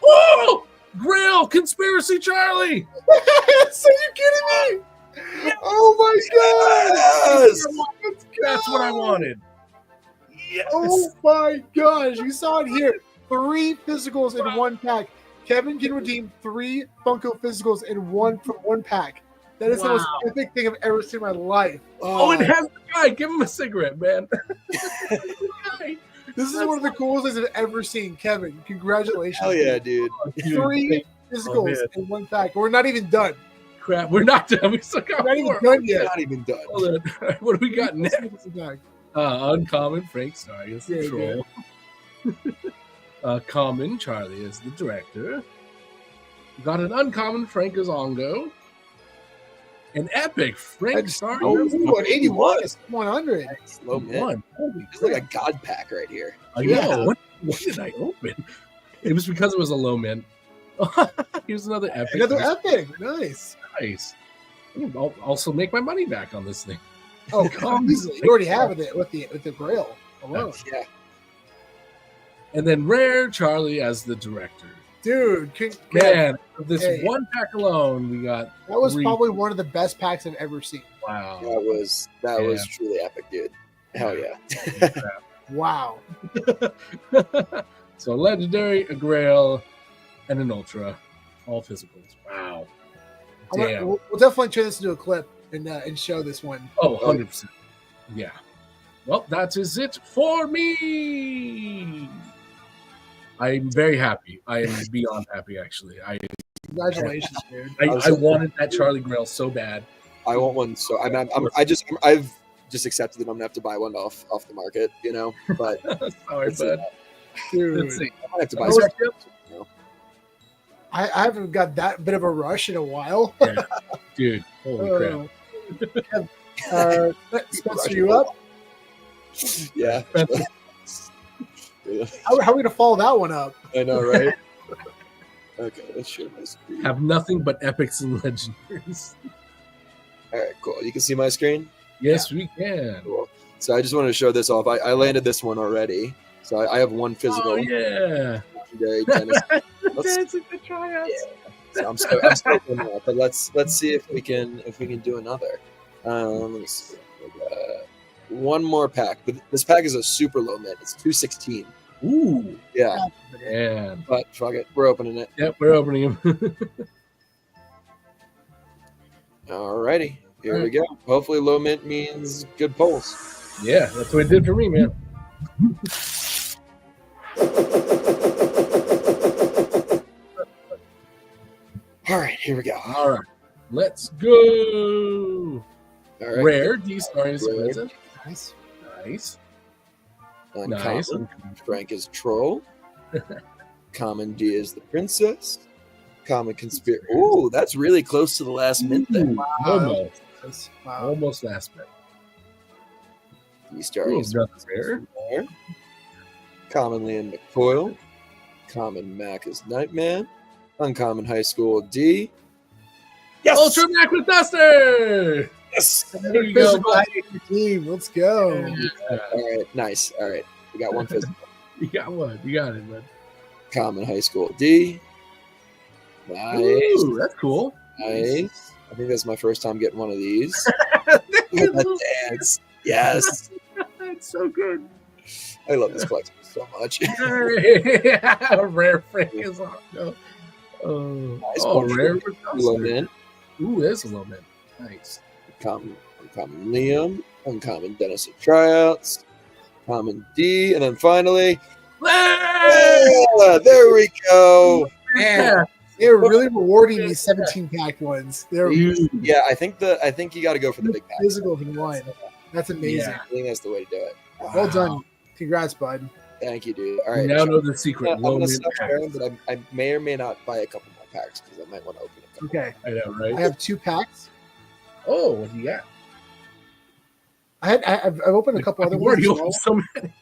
Oh! Grail Conspiracy Charlie! So you kidding me? Oh my god! Yes! Let's That's what I go! wanted. Yes. Oh my gosh! You saw it here. 3 physicals in one pack. Kevin can redeem 3 Funko physicals in one from one pack. That is the most Wow. epic thing I've ever seen in my life. Oh, it has the guy. Give him a cigarette, man. This is one of the coolest things I've ever seen. Kevin, congratulations. Hell yeah, dude. 3 physicals man. in one pack. We're not even done. Crap, we're not done. We still got We're not even more. done You're yet. not even done. Hold on. What do we got next? Pack. Uncommon Frank starring as the Yeah, Troll. Common Charlie as the director. We got an uncommon Frank Izongo. An epic Frank starring Oh, as an 81 is 100. Low man. one. Holy It's like crap. a god pack right here. I Yeah. know. What did I open? It was because it was a low mint. Here's another epic. Another epic. Nice. Nice. I'll also make my money back on this thing. Oh, easily. You already have it with the Grail alone. Yeah. And then Rare Charlie as the director. Dude, Man, this Hey. one pack alone, we got that was 3. probably one of the best packs I've ever seen. Wow. That was Yeah. truly epic, dude. Hell yeah. Wow. So a legendary, a grail, and an ultra. All physicals. Wow. Damn. We'll definitely turn this into a clip and show this one. Oh, 100%. Yeah. Well, that is it for me. I'm very happy. I am beyond happy, actually. Congratulations, dude. I wanted that Charlie Grail so bad. I want one. So I've just accepted that I'm gonna have to buy one off the market, But Sorry, bud. Dude, Let's see. I might have to buy Oh, some. I haven't got that bit of a rush in a while. Yeah. Dude, holy crap. Spencer, you up? Yeah. How are we gonna follow that one up? I know, right? Okay, let's share my screen. Have nothing but epics and legendaries. All right, cool. You can see my screen? Yes, we can. Cool. So I just wanted to show this off. I landed this one already. So I have one physical. Oh, yeah. Legendary tennis. That's a good tryout. So I'm stoked on that. But let's see if we can do another. Let me see. One more pack. But this pack is a super low mint. It's 216. Ooh. Yeah. Man. But fuck it. We're opening it. Yep, we're opening them. Alrighty. Here we go. Hopefully low mint means good pulls. Yeah, that's what it did for me, man. Alright, here we go. All right. Let's go. All right. Rare D starting Rare. season. Nice. Nice. Uncommon. Nice. Frank is troll. Common D is the princess. Common conspiracy. Ooh, that's really close to the last mint there. Ooh, almost. Wow. Almost last minute. D-Star Ooh, is nothing rare. there. Common Liam McCoyle. Common Mac is Nightman. Uncommon High School D. Yes! Ultra Mac with Duster! Yes! There you go, Physical buddy. team. Let's go. Yeah. All right, nice. All right, we got one physical. You got one. You got it, bud. Common High School D. Nice. Ooh, that's cool. Nice. I think that's my first time getting one of these. That dance. Yes. That's so good. I love this collection so much. Rare Frank is on. No. Oh, rare with Low Duster. mint. Ooh, there's a little bit. Nice. Uncommon Liam. Uncommon Dennis at tryouts. Common D. And then finally, there we go. Man, they're really rewarding these 17 pack ones. They're Yeah, I think you got to go for the big pack. physical in one. That's amazing. Yeah. I think that's the way to do it. Well done. Congrats, bud. Thank you, dude. All You right. now know the secret. I'm Low gonna mint stop packs. sharing, but I may or may not buy a couple more packs because I might want to open a couple. Okay. I know, right? I have 2 packs. Oh, what do you got? I've opened a couple other Where ones. do you as well. open so many?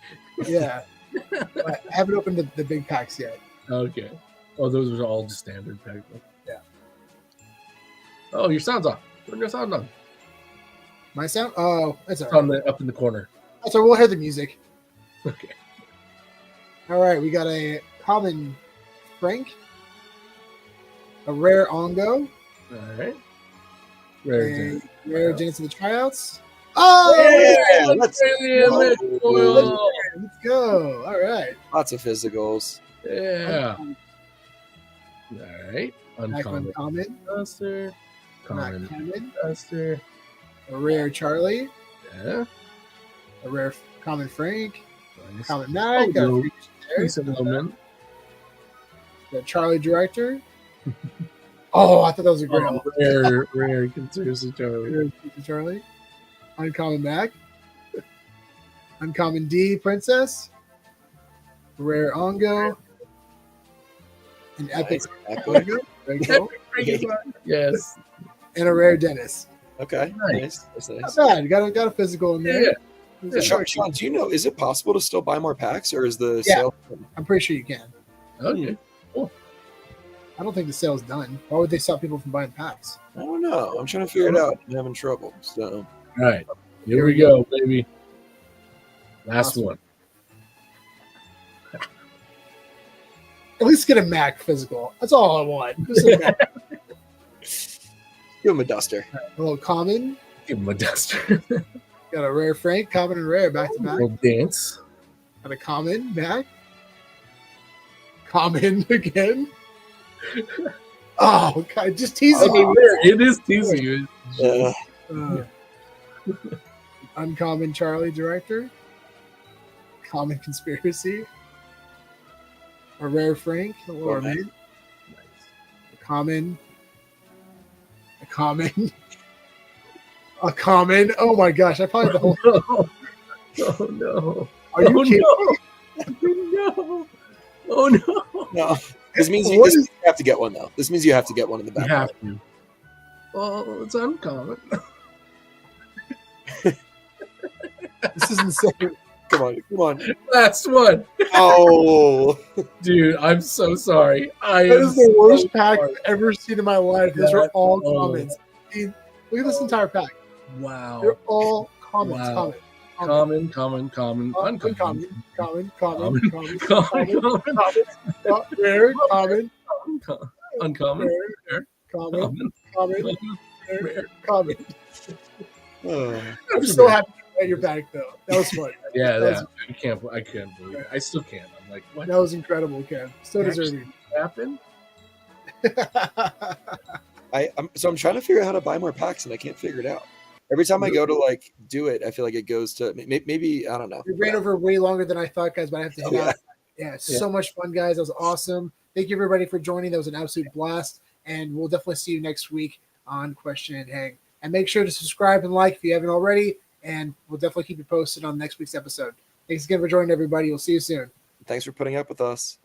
Yeah. But I haven't opened the big packs yet. Okay. Oh, those are all just standard pack. Yeah. Oh, your sound's off. Turn your sound on. My sound? Oh, that's all It's on right. up in the corner. That's all right. We'll hear the music. Okay. All right. We got a common Frank, a rare Ongo, All right. Rare a Dennis. rare Dance of the Tryouts. Oh, Yeah, let's Alien go. Oil. let's go. All right. Lots of physicals. Yeah. All right. Back on Uncommon common, Duster. not Common common, Duster. a rare Charlie, Yeah. a rare common Frank, Nice. common Mag, got a Oh, free there. Decent little mint. The Charlie director. Oh, I thought that was a grail. Rare conspiracy Charlie. Rare Charlie. Uncommon Mag. Uncommon D Princess. Rare Ongo. An epic Ongo. Very cool. Yes. And a rare Dennis. Okay, Nice. nice. That's Not nice. bad. Got a physical in there. Yeah. Sean, do you know? Is it possible to still buy more packs, or is the Yeah. sale? I'm pretty sure you can. Okay. I don't think the sale's done. Why would they stop people from buying packs? I don't know. I'm trying to figure it out. I'm having trouble. So All right. Here we go, baby. Last Awesome. one. At least get a Mac physical. That's all I want. Just a Mac. give him a duster. A little common. Give him a duster. Got a rare Frank, common and rare back to back. Little dance. Got a common back. Common again. Oh, God, just teasing me. Oh, it is teasing you. Uh, Uncommon Charlie director. Common conspiracy. A rare Frank. Or Nice. a common. A common. Oh my gosh! I probably the whole. Oh no! Are you kidding? No! Oh no! No, this means What you is- have to get one though. This means you have to get one in the You back. have to. Oh, it's uncommon. This is insane. Come on. Last one, Oh, dude. I'm so sorry. That is the worst pack sorry. I've ever seen in my life. Those are That- all oh. comments. Dude, look at this entire pack. Wow. They're all comments. Wow. Common. Common, uncommon, Common. Rare. Common. uncommon, Rare. common, Common. Rare. rare. Common. oh. I'm so happy you read your pack though. That was fun. Yeah, That I can't believe it. I still can't. I'm like, what That was incredible, Ken. So deserving. happened? I'm trying to figure out how to buy more packs and I can't figure it out. Every time I go to like do it, I feel like it goes to maybe I don't know. We ran over way longer than I thought, guys, but I have to hit out. Yeah, so much fun, guys. That was awesome. Thank you, everybody, for joining. That was an absolute blast. And we'll definitely see you next week on Question and Hang. And make sure to subscribe and like if you haven't already. And we'll definitely keep you posted on next week's episode. Thanks again for joining, everybody. We'll see you soon. Thanks for putting up with us.